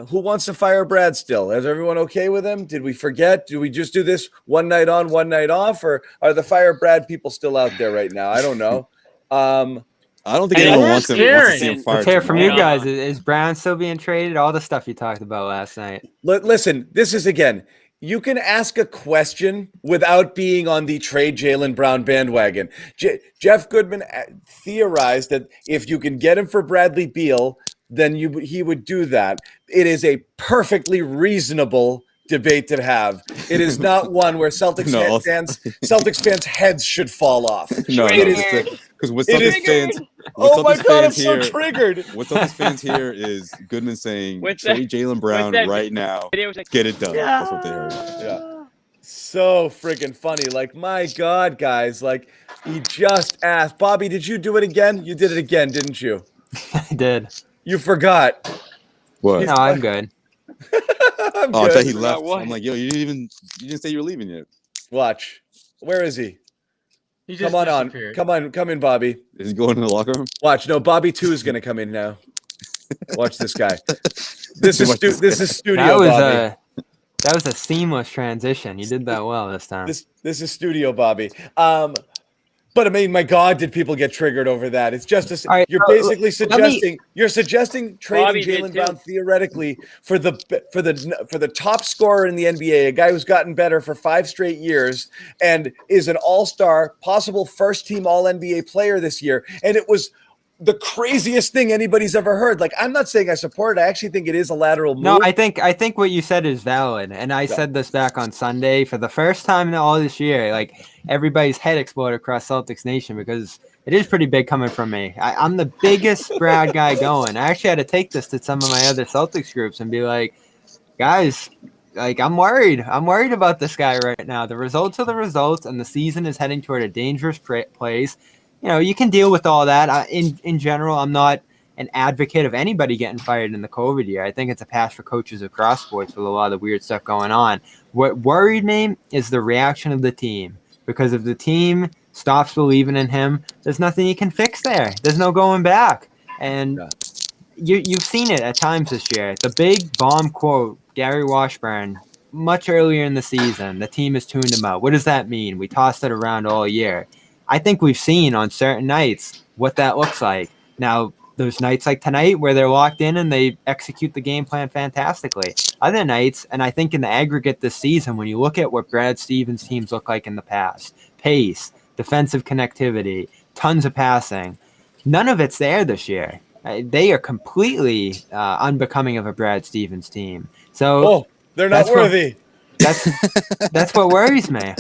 Speaker 1: who wants to fire Brad still? Is everyone okay with him? Did we forget? Do we just do this one night on, one night off? Or are the fire Brad people still out there right now? I don't know.
Speaker 5: I don't think
Speaker 2: And
Speaker 5: anyone
Speaker 2: where's
Speaker 5: wants to see him
Speaker 2: Karen?
Speaker 5: fired.
Speaker 3: Let's hear from
Speaker 5: tomorrow.
Speaker 3: you guys. Is Brown still being traded? All the stuff you talked about last night.
Speaker 1: Listen, this is again, you can ask a question without being on the trade Jaylen Brown bandwagon. Jeff Goodman theorized that if you can get him for Bradley Beal, then he would do that. It is a perfectly reasonable debate to have. It is not one where Celtics fans' heads should fall off.
Speaker 5: No,
Speaker 1: It is-
Speaker 5: because with
Speaker 1: it is-
Speaker 5: Celtics fans,
Speaker 1: Oh my
Speaker 5: Celtics
Speaker 1: God, I'm
Speaker 5: fans
Speaker 1: so
Speaker 5: here-
Speaker 1: triggered.
Speaker 5: what Celtics fans here is Goodman saying
Speaker 2: What's
Speaker 5: trade
Speaker 2: that-
Speaker 5: Jaylen Brown
Speaker 2: that
Speaker 5: right now,
Speaker 2: video was like,
Speaker 5: get it done. That's what they heard.
Speaker 1: Yeah. So freaking funny. Like, my God, guys. Like, he just asked. Bobby, did you do it again? You did it again, didn't you?
Speaker 3: I did.
Speaker 1: You forgot.
Speaker 5: What?
Speaker 3: No, I'm good.
Speaker 1: I'm
Speaker 5: Oh, I
Speaker 1: good.
Speaker 5: thought he left.
Speaker 2: what?
Speaker 5: I'm like, yo, you didn't say you were leaving yet.
Speaker 1: Watch. Where is he?
Speaker 4: He just
Speaker 1: Come on.
Speaker 4: disappeared.
Speaker 1: Come in, Bobby.
Speaker 5: Is he going to the locker room?
Speaker 1: Watch. No, Bobby 2 is going to come in now. Watch this guy. This is studio, Bobby.
Speaker 3: That was a seamless transition. You did that well this time.
Speaker 1: This is studio, Bobby. But I mean, my God, did people get triggered over that? It's just
Speaker 3: All right,
Speaker 1: you're basically suggesting trading
Speaker 2: Bobby did
Speaker 1: Jaylen
Speaker 2: too.
Speaker 1: Brown theoretically for the top scorer in the NBA, a guy who's gotten better for 5 straight years and is an all-star, possible first-team All-NBA player this year, and it was the craziest thing anybody's ever heard. Like, I'm not saying I support it. I actually think it is a lateral move.
Speaker 3: No, I think what you said is valid, and I said this back on Sunday for the first time in all this year. Like, everybody's head exploded across Celtics Nation because it is pretty big coming from me. I'm the biggest Brad guy going. I actually had to take this to some of my other Celtics groups and be like, guys, like, I'm worried. I'm worried about this guy right now. The results are the results, and the season is heading toward a dangerous place. You know, you can deal with all that. In general, I'm not an advocate of anybody getting fired in the COVID year. I think it's a pass for coaches across sports with a lot of the weird stuff going on. What worried me is the reaction of the team, because if the team stops believing in him, there's nothing you can fix there. There's no going back. And you've seen it at times this year. The big bomb quote, Gary Washburn, much earlier in the season, the team has tuned him out. What does that mean? We tossed it around all year. I think we've seen on certain nights what that looks like. Now, there's nights like tonight where they're locked in and they execute the game plan fantastically. Other nights, and I think in the aggregate this season, when you look at what Brad Stevens' teams look like in the past, pace, defensive connectivity, tons of passing, none of it's there this year. They are completely unbecoming of a Brad Stevens team. So
Speaker 1: they're not worthy.
Speaker 3: That's what worries me.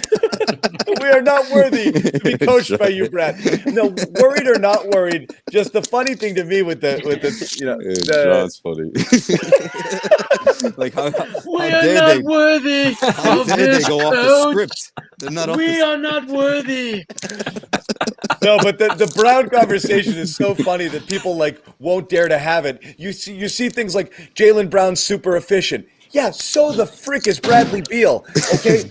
Speaker 1: We are not worthy to be coached by you, Brad. No, worried or not worried. Just the funny thing to me with the
Speaker 5: John's funny. Like how
Speaker 4: dare they
Speaker 5: worthy? How dare they go off the script? They're not.
Speaker 4: We are not worthy.
Speaker 1: No, but the Brown conversation is so funny that people like won't dare to have it. You see things like Jaylen Brown's super efficient. Yeah, so the frick is Bradley Beal, okay?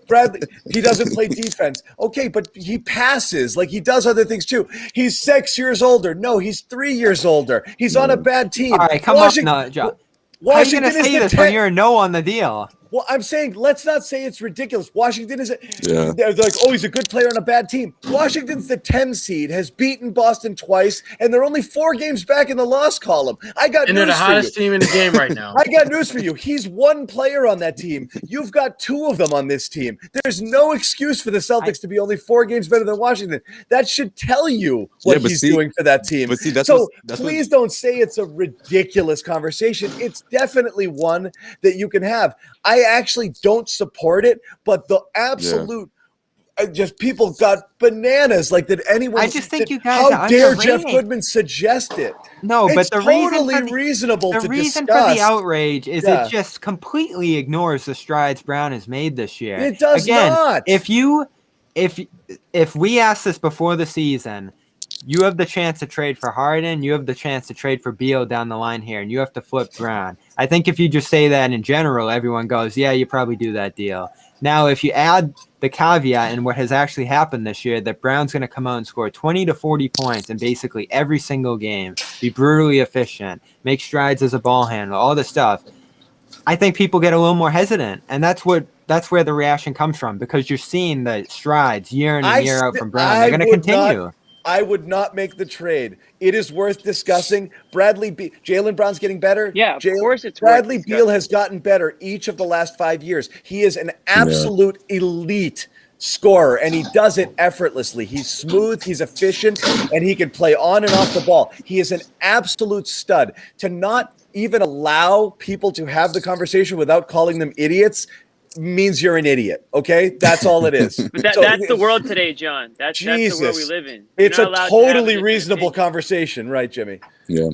Speaker 1: Bradley, he doesn't play defense. Okay, but he passes. Like, he does other things, too. He's 6 years older. No, he's 3 years older. He's on a bad team.
Speaker 3: All right, come on, no, John. How are you going to say this when you're a no on the deal?
Speaker 1: Well, I'm saying let's not say it's ridiculous. Washington is they're like, oh, he's a good player on a bad team. Washington's the 10 seed, has beaten Boston twice, and they're only 4 games back in the loss column.
Speaker 4: And they're the hottest team in the game right now.
Speaker 1: I got news for you. He's one player on that team. You've got 2 of them on this team. There's no excuse for the Celtics to be only 4 games better than Washington. That should tell you what he's doing for that team.
Speaker 5: But see,
Speaker 1: please don't say it's a ridiculous conversation. It's definitely one that you can have. I actually don't support it, but the absolute just people got bananas. Like, did anyone?
Speaker 3: I just think you guys.
Speaker 1: How dare Jeff Goodman suggest it?
Speaker 3: No,
Speaker 1: it's
Speaker 3: but the
Speaker 1: reasonable.
Speaker 3: The reason for the outrage is it just completely ignores the strides Brown has made this year.
Speaker 1: It does not.
Speaker 3: If we asked this before the season, you have the chance to trade for Harden. You have the chance to trade for Beal down the line here, and you have to flip Brown. I think if you just say that in general, everyone goes, yeah, you probably do that deal. Now, if you add the caveat in what has actually happened this year, that Brown's going to come out and score 20 to 40 points in basically every single game, be brutally efficient, make strides as a ball handler, all this stuff, I think people get a little more hesitant, and that's where the reaction comes from, because you're seeing the strides year in and year out from Brown. They're going to continue.
Speaker 1: I would not make the trade. It is worth discussing. Jaylen Brown's getting better.
Speaker 2: Yeah, of course it's
Speaker 1: Bradley
Speaker 2: worth
Speaker 1: Beal has gotten better each of the last 5 years. He is an absolute elite scorer, and he does it effortlessly. He's smooth, he's efficient, and he can play on and off the ball. He is an absolute stud. To not even allow people to have the conversation without calling them idiots means you're an idiot, okay? That's all it is.
Speaker 2: But that's the world today, John. That's the world we live in.
Speaker 1: It's a totally reasonable conversation, right, Jimmy?
Speaker 5: Yeah.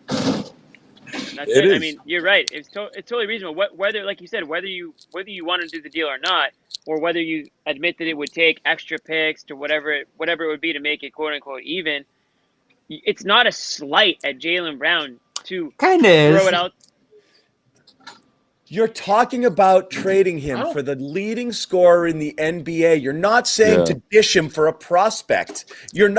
Speaker 2: That's it. I mean, you're right. It's totally reasonable. Whether, like you said, whether you want to do the deal or not, or whether you admit that it would take extra picks to whatever it would be to make it quote unquote even, it's not a slight at Jaylen Brown to throw it out.
Speaker 1: You're talking about trading him for the leading scorer in the NBA. You're not saying to dish him for a prospect. You're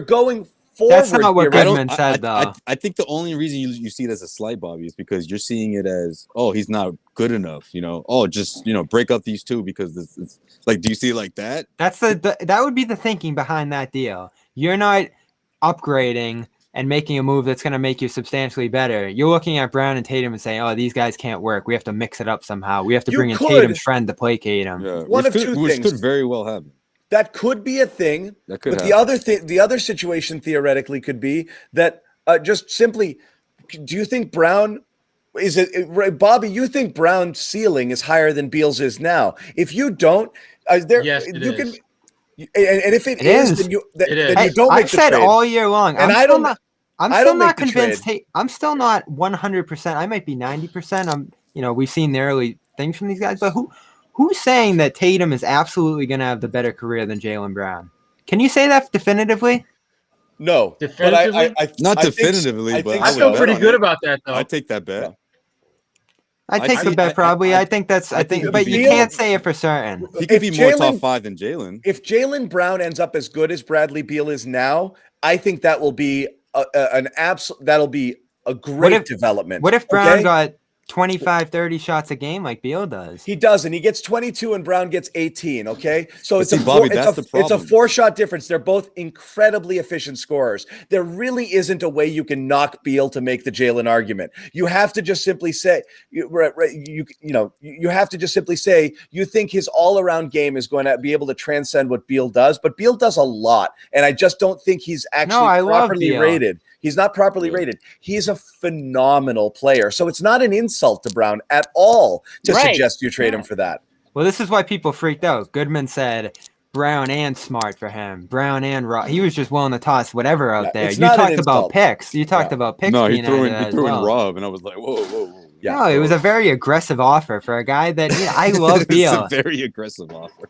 Speaker 1: going
Speaker 3: That's not what
Speaker 1: theoretically-
Speaker 3: Goodman said, though.
Speaker 5: I think the only reason you see it as a slight, Bobby, is because you're seeing it as, oh, he's not good enough. Just break up these two because it's like, do you see it like that?
Speaker 3: That's that would be the thinking behind that deal. You're not upgrading and making a move that's going to make you substantially better. You're looking at Brown and Tatum and saying, oh, these guys can't work. We have to mix it up somehow. We have to bring in Tatum's friend to placate him.
Speaker 5: Yeah,
Speaker 1: One of two
Speaker 5: which
Speaker 1: things.
Speaker 5: could very well happen.
Speaker 1: That could be a thing.
Speaker 5: That could
Speaker 1: but
Speaker 5: happen.
Speaker 1: the other situation theoretically could be that just simply, do you think Brown is it, Bobby? You think Brown's ceiling is higher than Beal's is now? If you don't,
Speaker 4: Yes, it
Speaker 1: you
Speaker 4: is.
Speaker 1: can. And if it is, then you
Speaker 4: It is.
Speaker 1: then you don't make
Speaker 3: I've
Speaker 1: the
Speaker 3: said
Speaker 1: trade.
Speaker 3: all year long.
Speaker 1: And
Speaker 3: I'm
Speaker 1: I
Speaker 3: still
Speaker 1: don't-
Speaker 3: not. I'm
Speaker 1: I
Speaker 3: still
Speaker 1: don't
Speaker 3: not
Speaker 1: make the
Speaker 3: convinced.
Speaker 1: trade.
Speaker 3: I'm still not 100%. I might be 90%. We've seen the early things from these guys, but who's saying that Tatum is absolutely going to have the better career than Jaylen Brown? Can you say that definitively?
Speaker 1: No,
Speaker 4: Definitively?
Speaker 1: but
Speaker 5: Not
Speaker 1: I think-
Speaker 5: definitively,
Speaker 1: I
Speaker 5: but
Speaker 1: think
Speaker 4: I
Speaker 5: would
Speaker 4: feel
Speaker 5: bet
Speaker 4: pretty
Speaker 5: on
Speaker 4: good
Speaker 5: it.
Speaker 4: about that, though.
Speaker 5: I'd take that bet.
Speaker 3: I take the
Speaker 5: see-
Speaker 3: bet probably.
Speaker 5: I
Speaker 3: I think that's. I think,
Speaker 5: think
Speaker 3: but
Speaker 5: it'd
Speaker 3: you
Speaker 5: be-
Speaker 3: can't say it for certain.
Speaker 5: He could
Speaker 1: If
Speaker 5: be more
Speaker 1: Jaylen-
Speaker 5: top 5 than Jaylen.
Speaker 1: If Jaylen Brown ends up as good as Bradley Beal is now, I think that will be that'll be a great development.
Speaker 3: What if Brown
Speaker 1: okay?
Speaker 3: got 25, 30 shots a game like Beal does?
Speaker 1: He doesn't. He gets 22 and Brown gets 18. Okay. So
Speaker 5: But
Speaker 1: it's
Speaker 5: see,
Speaker 1: a
Speaker 5: Bobby,
Speaker 1: four,
Speaker 5: that's the
Speaker 1: it's a
Speaker 5: problem.
Speaker 1: 4-shot difference. They're both incredibly efficient scorers. There really isn't a way you can knock Beal to make the Jaylen argument. You have to just simply say, you have to just simply say you think his all-around game is going to be able to transcend what Beal does, but Beal does a lot, and I just don't think he's actually
Speaker 3: I love
Speaker 1: properly
Speaker 3: Beal.
Speaker 1: rated. He's not properly
Speaker 5: Yeah.
Speaker 1: rated. He's a phenomenal player. So it's not an insult to Brown at all to
Speaker 2: Right.
Speaker 1: suggest you trade him for that.
Speaker 3: Well, this is why people freaked out. Goodman said Brown and Smart for him. Brown and Rob. He was just willing to toss whatever out
Speaker 1: Yeah,
Speaker 3: there.
Speaker 1: it's
Speaker 3: You
Speaker 1: not an
Speaker 3: talked about
Speaker 1: insult.
Speaker 3: picks. You talked
Speaker 1: Yeah.
Speaker 3: about picks.
Speaker 5: No, he
Speaker 3: being
Speaker 5: threw
Speaker 3: added
Speaker 5: in
Speaker 3: as
Speaker 5: he threw
Speaker 3: well.
Speaker 5: in Rob, and I was like, whoa.
Speaker 1: Yeah.
Speaker 3: No, it was a very aggressive offer for a guy that I love
Speaker 5: It's
Speaker 3: Beal.
Speaker 5: a very aggressive offer.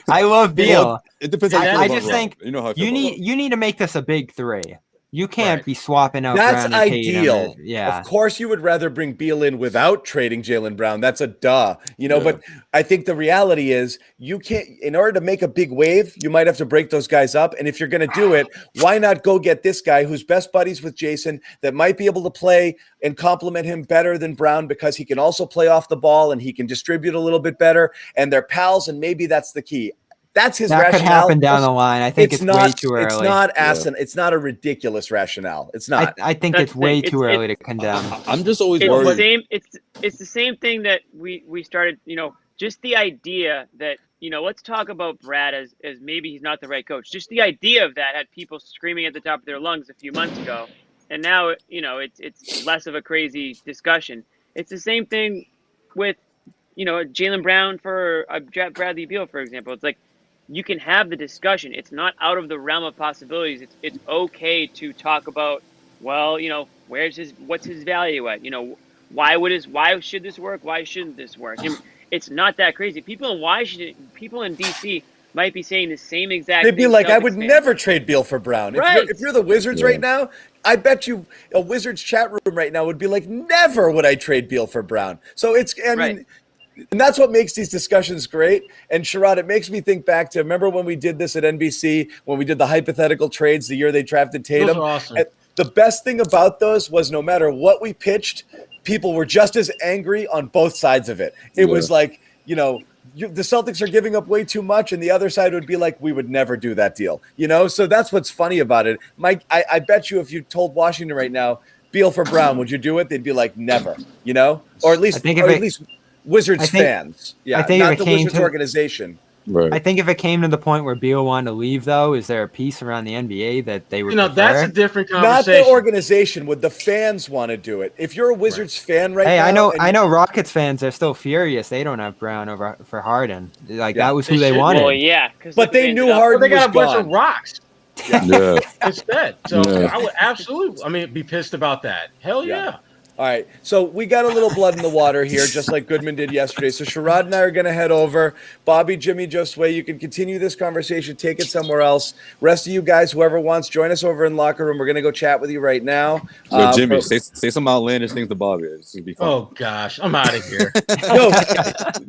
Speaker 3: I love Beal.
Speaker 5: It depends how you feel
Speaker 3: I
Speaker 5: about
Speaker 3: just
Speaker 5: Rob.
Speaker 3: think
Speaker 5: You know how I feel
Speaker 3: You
Speaker 5: about
Speaker 3: need
Speaker 5: Rob.
Speaker 3: you need to make this a big three. You can't
Speaker 4: Right.
Speaker 3: be swapping out
Speaker 1: That's
Speaker 3: Brown and Tatum.
Speaker 1: ideal.
Speaker 3: Yeah.
Speaker 1: Of course, you would rather bring Beal in without trading Jaylen Brown. That's a duh.
Speaker 5: Yeah.
Speaker 1: But I think the reality is you can't, in order to make a big wave, you might have to break those guys up. And if you're going to do it, why not go get this guy who's best buddies with Jason that might be able to play and complement him better than Brown because he can also play off the ball and he can distribute a little bit better. And they're pals. And maybe that's the key. That's his
Speaker 3: That
Speaker 1: rationale.
Speaker 3: could happen down the line. I think it's way
Speaker 1: not,
Speaker 3: too early.
Speaker 1: It's not it's not a ridiculous rationale. It's
Speaker 3: I,
Speaker 1: not.
Speaker 3: I think
Speaker 2: That's
Speaker 3: it's way
Speaker 2: the-
Speaker 3: too
Speaker 2: it's-
Speaker 3: early to condemn.
Speaker 5: I'm just always
Speaker 2: It's the
Speaker 5: worried.
Speaker 2: same. It's the same thing that we started. Just the idea that let's talk about Brad as maybe he's not the right coach. Just the idea of that had people screaming at the top of their lungs a few months ago, and now it's less of a crazy discussion. It's the same thing with Jaylen Brown for Bradley Beal, for example. It's like you can have the discussion. It's not out of the realm of possibilities. It's okay to talk about. Well, what's his value at? Why should this work? Why shouldn't this work? It's not that crazy. People in DC might be saying the same exact
Speaker 1: They'd be
Speaker 2: thing
Speaker 1: like, I
Speaker 2: Celtics
Speaker 1: would
Speaker 2: fans.
Speaker 1: never trade Beal for Brown.
Speaker 2: Right.
Speaker 1: If you're the Wizards right now, I bet you a Wizards chat room right now would be like, never would I trade Beal for Brown. So
Speaker 2: Right.
Speaker 1: and that's what makes these discussions great. And Sherrod, it makes me think back to, remember when we did this at NBC, when we did the hypothetical trades the year they drafted Tatum?
Speaker 4: Those are awesome.
Speaker 1: And the best thing about those was no matter what we pitched, people were just as angry on both sides of it. It was like, the Celtics are giving up way too much, and the other side would be like, we would never do that deal. So that's what's funny about it. Mike, I bet you if you told Washington right now, Beal for Brown, would you do it? They'd be like, never, or at least, at least Wizards fans. Yeah,
Speaker 3: I think
Speaker 1: not
Speaker 3: if it
Speaker 1: the
Speaker 3: came
Speaker 1: Wizards
Speaker 3: to-
Speaker 1: organization.
Speaker 5: Right.
Speaker 3: I think if it came to the point where Beal wanted to leave, though, is there a piece around the NBA that they would prefer?
Speaker 4: That's a different
Speaker 1: Not
Speaker 4: conversation.
Speaker 1: the organization. Would the fans want to do it? If you're a Wizards fan right
Speaker 3: Hey,
Speaker 1: now,
Speaker 3: I know Rockets fans are still furious. They don't have Brown over for Harden. That was who they
Speaker 4: should.
Speaker 3: wanted.
Speaker 2: Well, yeah,
Speaker 1: but they knew Harden
Speaker 4: Well, they got a
Speaker 1: was
Speaker 4: bunch
Speaker 1: gone.
Speaker 4: of rocks
Speaker 5: Yeah.
Speaker 4: instead. So
Speaker 5: Yeah.
Speaker 4: I would absolutely, be pissed about that. Hell
Speaker 1: Yeah.
Speaker 4: yeah.
Speaker 1: All right, so we got a little blood in the water here, just like Goodman did yesterday. So Sherrod and I are going to head over. Bobby, Jimmy, Josue, you can continue this conversation, take it somewhere else. Rest of you guys, whoever wants, join us over in locker room. We're going to go chat with you right now.
Speaker 5: Yo, Jimmy, say some outlandish things to Bobby. This would be fun.
Speaker 4: Oh gosh, I'm out of here.
Speaker 1: Yo,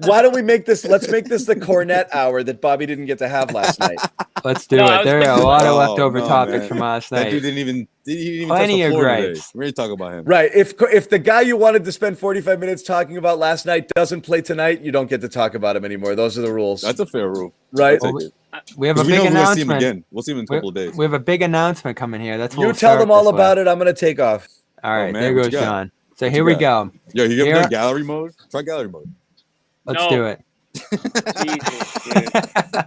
Speaker 1: why don't we make this? Let's make this the Cornet hour that Bobby didn't get to have last night.
Speaker 3: Let's do
Speaker 2: No, I
Speaker 3: it.
Speaker 2: was
Speaker 3: There are a
Speaker 2: thinking-
Speaker 3: lot of
Speaker 5: Oh,
Speaker 3: leftover
Speaker 5: no,
Speaker 3: topics
Speaker 5: man.
Speaker 3: from last
Speaker 5: That
Speaker 3: night.
Speaker 5: dude didn't even
Speaker 3: Plenty
Speaker 5: touch
Speaker 3: of
Speaker 5: the floor today.
Speaker 3: gripes.
Speaker 5: We're going to talk about him.
Speaker 1: Right. If the guy you wanted to spend 45 minutes talking about last night doesn't play tonight, you don't get to talk about him anymore. Those are the rules.
Speaker 5: That's a fair rule.
Speaker 1: Right.
Speaker 5: I'll
Speaker 3: Well,
Speaker 5: take it.
Speaker 3: we have a
Speaker 5: 'Cause we
Speaker 3: big
Speaker 5: know we're going to see him
Speaker 3: announcement.
Speaker 5: again. We'll see him in a couple of days.
Speaker 3: We have a big announcement coming here. That's what
Speaker 1: You
Speaker 3: we'll
Speaker 1: tell
Speaker 3: start
Speaker 1: them all
Speaker 3: this with.
Speaker 1: about it. I'm going to take off.
Speaker 3: All right,
Speaker 5: man,
Speaker 3: there
Speaker 5: what
Speaker 3: goes
Speaker 5: you got?
Speaker 3: Sean. So
Speaker 5: What
Speaker 3: here
Speaker 5: you
Speaker 3: we
Speaker 5: got?
Speaker 3: go.
Speaker 5: Yo, you
Speaker 3: Here-
Speaker 5: give him gallery mode? Try gallery mode.
Speaker 3: Let's
Speaker 2: No.
Speaker 3: do it.
Speaker 2: Jesus, dude.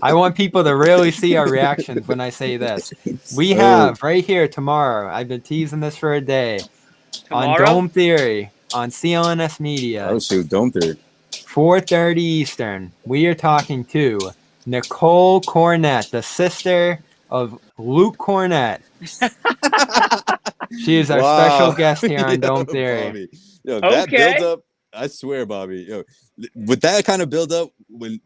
Speaker 3: I want people to really see our reactions when I say this. We
Speaker 5: Oh.
Speaker 3: have right here tomorrow. I've been teasing this for a day. On
Speaker 2: Tomorrow?
Speaker 3: Dome Theory on CLNS Media,
Speaker 5: Oh, shoot. Dome theory.
Speaker 3: 4:30 Eastern. We are talking to Nicole Cornett, the sister of Luke Cornett. She is our
Speaker 5: Wow.
Speaker 3: special guest here on
Speaker 5: Yo,
Speaker 3: Dome Theory.
Speaker 5: Bobby. Yo, that
Speaker 2: Okay.
Speaker 5: build up, I swear, Bobby. Yo, with that kind of build up, when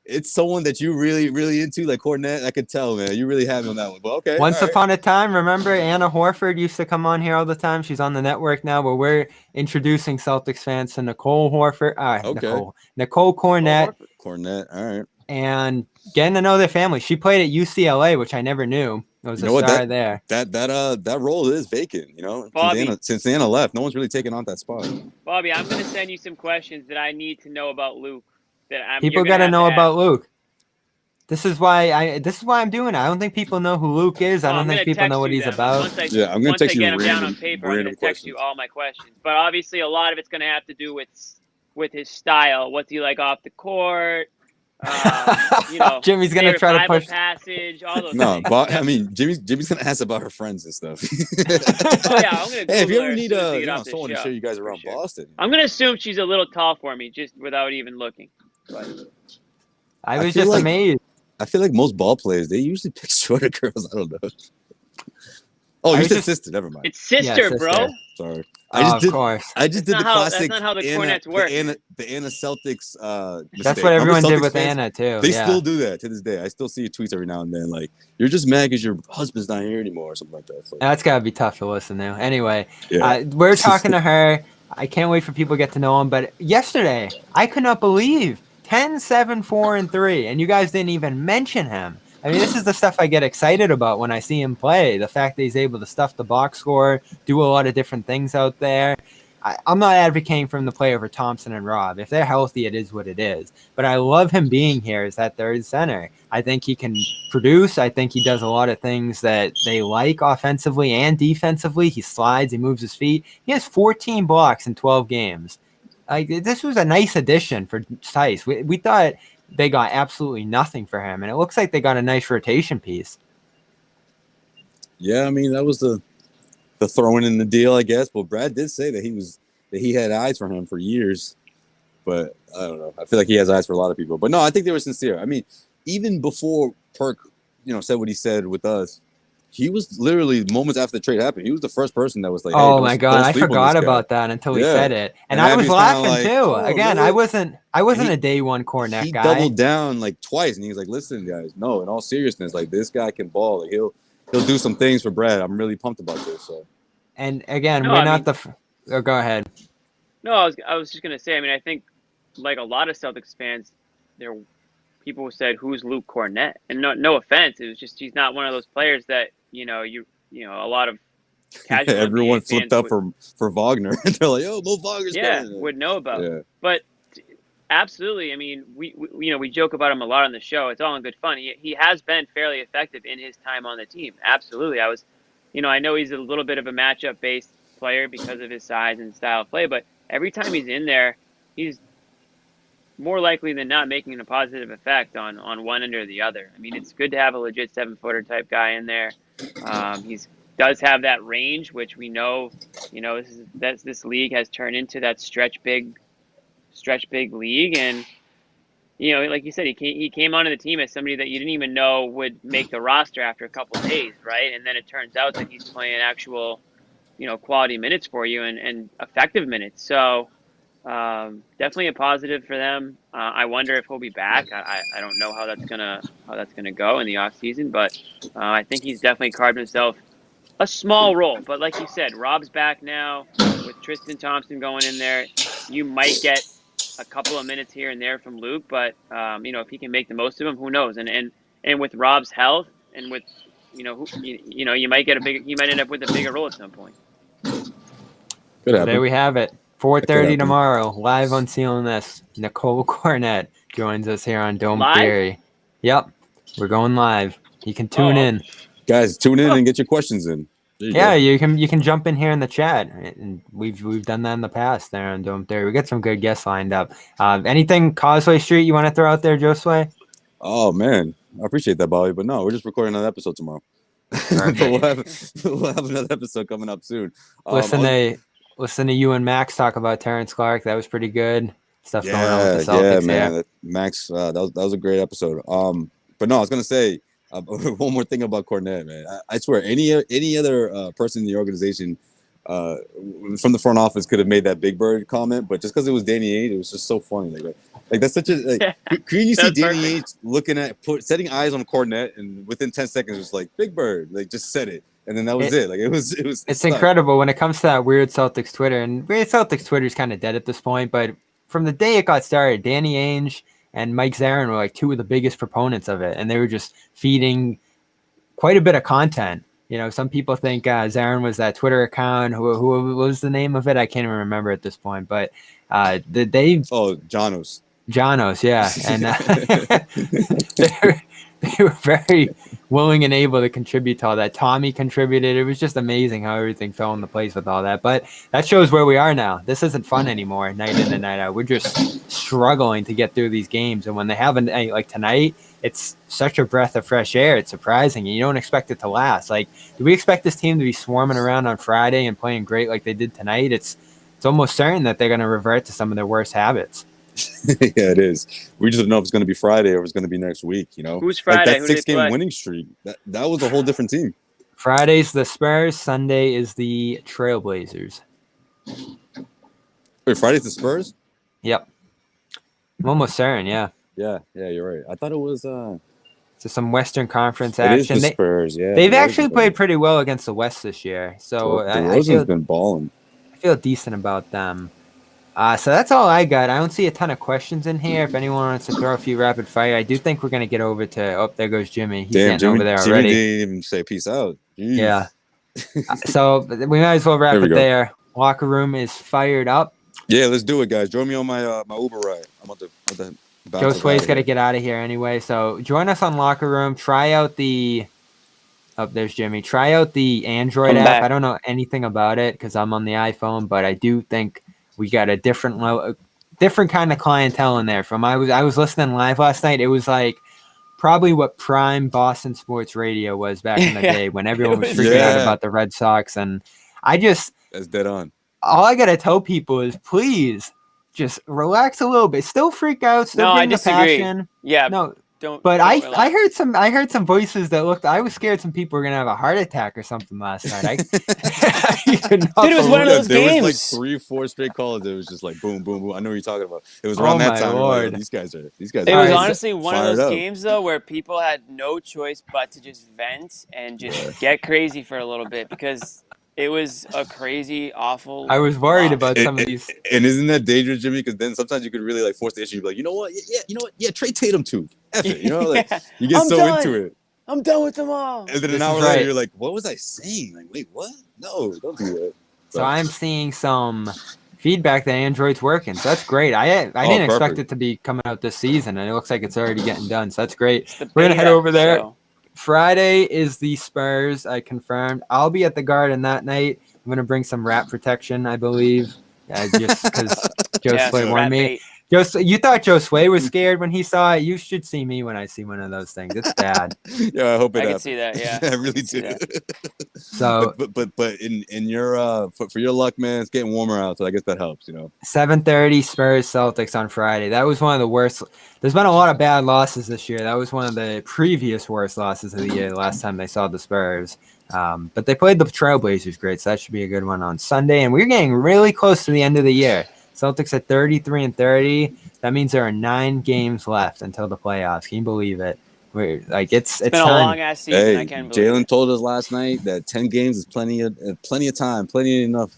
Speaker 5: it's someone that you really, really into, like Cornette, I could tell, man. You really have me on that one. But okay.
Speaker 3: Once
Speaker 5: all right.
Speaker 3: upon a time, remember Anna Horford used to come on here all the time. She's on the network now, but we're introducing Celtics fans to Nicole Horford.
Speaker 5: Okay.
Speaker 3: Nicole Cornett,
Speaker 5: Cornette. All right.
Speaker 3: and getting to know their family. She played at UCLA, which I never knew. It was
Speaker 5: You
Speaker 3: a
Speaker 5: know what,
Speaker 3: star there.
Speaker 5: That role is vacant, you know.
Speaker 2: Bobby.
Speaker 5: Since Anna left, no one's really taken on that spot.
Speaker 2: Bobby, I'm going to send you some questions that I need to know about Luke.
Speaker 3: People got to know about Luke. This is why I'm doing it. I don't think people know who Luke is. I don't think people know what he's about.
Speaker 5: Yeah, I'm gonna
Speaker 2: once
Speaker 5: text
Speaker 2: I
Speaker 5: you
Speaker 2: get them down on
Speaker 5: random-
Speaker 2: paper, I'm going
Speaker 5: random
Speaker 2: to text you
Speaker 5: questions.
Speaker 2: all my questions. But obviously, a lot of it's going to have to do with his style. What's he like off the court? You know,
Speaker 3: Jimmy's gonna
Speaker 2: favorite
Speaker 3: try to
Speaker 2: Bible
Speaker 3: push.
Speaker 2: passage, all those
Speaker 5: No,
Speaker 2: things.
Speaker 5: but I mean, Jimmy's gonna ask about her friends and stuff.
Speaker 2: Oh, yeah, I'm going to
Speaker 5: Hey, if you
Speaker 2: Google
Speaker 5: ever
Speaker 2: her as
Speaker 5: need
Speaker 2: soon as we get off this
Speaker 5: someone to
Speaker 2: show,
Speaker 5: show you guys
Speaker 2: for
Speaker 5: around
Speaker 2: sure.
Speaker 5: Boston,
Speaker 2: I'm going to assume she's a little tall for me, just without even looking. But
Speaker 3: I
Speaker 5: I
Speaker 3: was
Speaker 5: feel
Speaker 3: just
Speaker 5: like-
Speaker 3: amazed.
Speaker 5: I feel like most ball players they usually pick shorter girls. I don't know. Oh,
Speaker 3: I
Speaker 5: you
Speaker 3: was
Speaker 5: said
Speaker 3: just-
Speaker 5: sister. Never mind.
Speaker 2: it's sister,
Speaker 3: sister.
Speaker 2: bro.
Speaker 5: Sorry.
Speaker 3: Of course.
Speaker 5: I just
Speaker 2: That's
Speaker 5: did
Speaker 2: not
Speaker 5: the
Speaker 2: how-
Speaker 5: classic.
Speaker 2: that's not how the
Speaker 5: Anna,
Speaker 2: Cornets work.
Speaker 5: The Anna Celtics.
Speaker 3: That's
Speaker 5: mistake.
Speaker 3: what everyone
Speaker 5: Remember
Speaker 3: did
Speaker 5: Celtics
Speaker 3: with
Speaker 5: fans?
Speaker 3: Anna too.
Speaker 5: They
Speaker 3: yeah.
Speaker 5: still do that to this day. I still see tweets every now and then, like you're just mad because your husband's not here anymore or something like that. So,
Speaker 3: That's gotta be tough to listen to. Anyway,
Speaker 5: yeah.
Speaker 3: we're talking to her. I can't wait for people to get to know him. But yesterday, I could not believe 10, 7, 4, and 3, and you guys didn't even mention him. I mean, this is the stuff I get excited about when I see him play. The fact that he's able to stuff the box score, do a lot of different things out there. I'm not advocating for him to play over Thompson and Rob. If they're healthy, it is what it is. But I love him being here as that third center. I think he can produce. I think he does a lot of things that they like offensively and defensively. He slides. He moves his feet. He has 14 blocks in 12 games. This was a nice addition for Tice. We thought they got absolutely nothing for him, and it looks like they got a nice rotation piece.
Speaker 5: Yeah, I mean that was the throwing in the deal, I guess. But Brad did say that he had eyes for him for years. But I don't know. I feel like he has eyes for a lot of people. But no, I think they were sincere. I mean, even before Perk, said what he said with us, he was literally moments after the trade happened. He was the first person that was like, "Hey,
Speaker 3: Oh
Speaker 5: don't-
Speaker 3: my
Speaker 5: don't
Speaker 3: God, I
Speaker 5: sleep on
Speaker 3: forgot
Speaker 5: this guy."
Speaker 3: about that until he
Speaker 5: Yeah.
Speaker 3: said it, and
Speaker 5: And
Speaker 3: I was
Speaker 5: Abby's kinda
Speaker 3: laughing
Speaker 5: like,
Speaker 3: too.
Speaker 5: "Oh,
Speaker 3: Again,
Speaker 5: really?"
Speaker 3: I wasn't
Speaker 5: He-
Speaker 3: a day one Cornet
Speaker 5: He
Speaker 3: guy.
Speaker 5: doubled down like twice, and he was like, "Listen, guys, no. In all seriousness, like this guy can ball. Like he'll do some things for Brad. I'm really pumped about this." So
Speaker 3: And again,
Speaker 2: No,
Speaker 3: we're
Speaker 2: I
Speaker 3: not
Speaker 2: mean-
Speaker 3: the. Oh, go ahead.
Speaker 2: No, I was just gonna say. I mean, I think like a lot of Celtics fans, there people who said, "Who's Luke Cornett?" And no offense, it was just he's not one of those players that a lot of casual
Speaker 5: everyone
Speaker 2: NBA
Speaker 5: flipped
Speaker 2: fans
Speaker 5: up for Wagner, and they're like, "Oh, Mo Wagner's coming."
Speaker 2: would know about.
Speaker 5: Yeah.
Speaker 2: But absolutely, I mean, we joke about him a lot on the show. It's all in good fun. He has been fairly effective in his time on the team. Absolutely, I know he's a little bit of a matchup based player because of his size and style of play, but every time he's in there, he's more likely than not making a positive effect on one end or the other. I mean, it's good to have a legit 7-footer type guy in there. Does have that range, which we know, this league has turned into that stretch big league, and like you said, he came onto the team as somebody that you didn't even know would make the roster after a couple of days, right? And then it turns out that he's playing actual quality minutes for you and effective minutes. So definitely a positive for them. I wonder if he'll be back. I don't know how that's gonna go in the off season, but I think he's definitely carved himself a small role. But like you said, Rob's back now with Tristan Thompson going in there. You might get a couple of minutes here and there from Luke, but if he can make the most of them, who knows? And with Rob's health and with you might end up with a bigger role at some point.
Speaker 5: Could happen.
Speaker 3: There we have it. 4:30 tomorrow, live on CLNS. Nicole Cornett joins us here on Dome
Speaker 2: Live?
Speaker 3: Theory. Yep, we're going live. You can tune in.
Speaker 5: Guys, tune in and get your questions in.
Speaker 3: Yeah, you can jump in here in the chat, and we've done that in the past there on Dome Theory. We got some good guests lined up. Anything Causeway Street you want to throw out there, Josue?
Speaker 5: Oh man, I appreciate that, Bobby. But no, we're just recording another episode tomorrow. But we'll have another episode coming up soon.
Speaker 3: Listen to you and Max talk about Terrence Clark. That was pretty good. Stuff going on with the Celtics.
Speaker 5: Yeah, man. Max, that was a great episode. But no, I was gonna say one more thing about Cornett, man. I swear, any other person in the organization from the front office could have made that Big Bird comment, but just because it was Danny Ainge, it was just so funny. Like that's such a can you see Danny Ainge looking at setting eyes on Cornett, and within 10 seconds, it was like Big Bird, like just said it. And then that was it. Like it was.
Speaker 3: It's incredible when it comes to that weird Celtics Twitter, and weird Celtics Twitter is kind of dead at this point. But from the day it got started, Danny Ainge and Mike Zarin were like two of the biggest proponents of it, and they were just feeding quite a bit of content. Some people think Zarin was that Twitter account. Who was the name of it? I can't even remember at this point. But
Speaker 5: Janos.
Speaker 3: Janos, yeah, and they were very willing and able to contribute to all that. Tommy contributed. It was just amazing how everything fell into place with all that. But that shows where we are now. This isn't fun anymore, night in and night out. We're just struggling to get through these games. And when they have like tonight, it's such a breath of fresh air. It's surprising. You don't expect it to last. Like, do we expect this team to be swarming around on Friday and playing great like they did tonight? It's almost certain that they're going to revert to some of their worst habits.
Speaker 5: Yeah, it is. We just don't know if it's going to be Friday or if it's going to be next week.
Speaker 2: Who's Friday?
Speaker 5: Like that 6-game winning streak. That was a whole different team.
Speaker 3: Friday's the Spurs. Sunday is the Trailblazers.
Speaker 5: Wait, Friday's the Spurs?
Speaker 3: Yep. I'm almost certain. Yeah.
Speaker 5: Yeah, you're right. I thought it was.
Speaker 3: So some Western Conference
Speaker 5: it
Speaker 3: action.
Speaker 5: Is the Spurs. Yeah,
Speaker 3: they've actually played pretty well against the West this year. So
Speaker 5: DeRozan's been balling.
Speaker 3: I feel decent about them. So that's all I got. I don't see a ton of questions in here. If anyone wants to throw a few rapid fire, I do think we're going to get over to. Oh, there goes Jimmy. He's getting over there already.
Speaker 5: Jimmy didn't even say peace out. Jeez.
Speaker 3: Yeah. So we might as well wrap it there. Locker room is fired up.
Speaker 5: Yeah, let's do it, guys. Join me on my Uber ride. I'm about to
Speaker 3: Joe Sway's got to get out of here anyway. So join us on Locker Room. Try out the. Oh, there's Jimmy. Try out the Android app.
Speaker 2: Back.
Speaker 3: I don't know anything about it because I'm on the iPhone, but I do think we got a different kind of clientele in there. I was listening live last night. It was like probably what prime Boston sports radio was back in the day when everyone was freaking out about the Red Sox. And that's
Speaker 5: dead on.
Speaker 3: All I gotta tell people is please just relax a little bit. Still freak out. Still bring the passion.
Speaker 2: Yeah.
Speaker 3: No.
Speaker 2: Don't.
Speaker 3: I heard some voices that looked. I was scared some people were gonna have a heart attack or something last night.
Speaker 2: Dude, it was one of those games.
Speaker 5: There was like 3-4 straight calls. It was just like boom, boom, boom. I know what you're talking about. It was around that time. Like, these guys are.
Speaker 2: It was honestly one of those games though where people had no choice but to just vent and just get crazy for a little bit because it was a crazy, awful.
Speaker 3: I was worried about some of these.
Speaker 5: And isn't that dangerous, Jimmy? Because then sometimes you could really like force the issue. You'd be like, you know what? Yeah, trade Tatum too. F it. Like you get into it.
Speaker 2: I'm done with them all.
Speaker 5: And then an hour later, you're like, what was I saying? Like, wait, what? No, don't do that.
Speaker 3: So I'm seeing some feedback that Android's working. So that's great. I didn't expect it to be coming out this season, and it looks like it's already getting done. So that's great. We're gonna head over there. Friday is the Spurs. I confirmed. I'll be at the Garden that night. I'm going to bring some rat protection, I believe, just because Joe Sway warned me. You thought Joe Sway was scared when he saw it. You should see me when I see one of those things. It's bad.
Speaker 5: Yeah, I hope it happens.
Speaker 2: I can see that. Yeah,
Speaker 5: I really do.
Speaker 3: So,
Speaker 5: but in your for your luck, man, it's getting warmer out, so I guess that helps.
Speaker 3: 7:30 Spurs Celtics on Friday. That was one of the worst. There's been a lot of bad losses this year. That was one of the previous worst losses of the year. The last time they saw the Spurs, But they played the Trailblazers great, so that should be a good one on Sunday. And we're getting really close to the end of the year. Celtics at 33-30. That means there are 9 games left until the playoffs. Can you believe it? It's
Speaker 2: been a
Speaker 3: time.
Speaker 2: long ass season.
Speaker 5: Hey,
Speaker 2: I can't believe
Speaker 5: Jalen
Speaker 2: it.
Speaker 5: told us last night that 10 games is plenty of time, plenty enough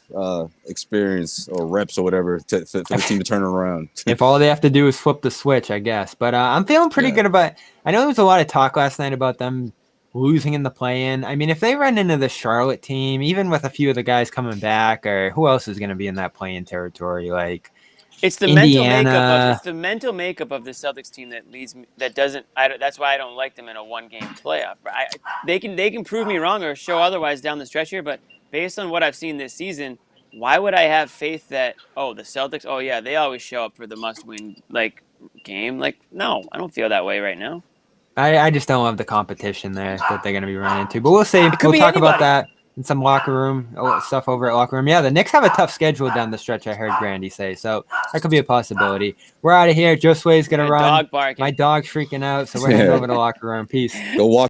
Speaker 5: experience or reps or whatever for the team to turn around.
Speaker 3: If all they have to do is flip the switch, I guess. But I'm feeling pretty good about. I know there was a lot of talk last night about them losing in the play-in. I mean, if they run into the Charlotte team, even with a few of the guys coming back, or who else is going to be in that play-in territory, like
Speaker 2: It's the
Speaker 3: Indiana.
Speaker 2: mental makeup of the Celtics team that leads me. That doesn't. That's why I don't like them in a 1-game playoff. They can prove me wrong or show otherwise down the stretch here, but based on what I've seen this season, why would I have faith that the Celtics? Oh yeah, they always show up for the must-win game. No, I don't feel that way right now.
Speaker 3: I just don't love the competition there that they're going to be running into. But we'll see. We'll talk about that in some locker room stuff over at locker room. Yeah, the Knicks have a tough schedule down the stretch, I heard Grandy say. So that could be a possibility. We're out of here. Joe Sway's going to run.
Speaker 2: Dog barking.
Speaker 3: My dog's freaking out, so we're heading over to the locker room. Peace.
Speaker 5: Go walk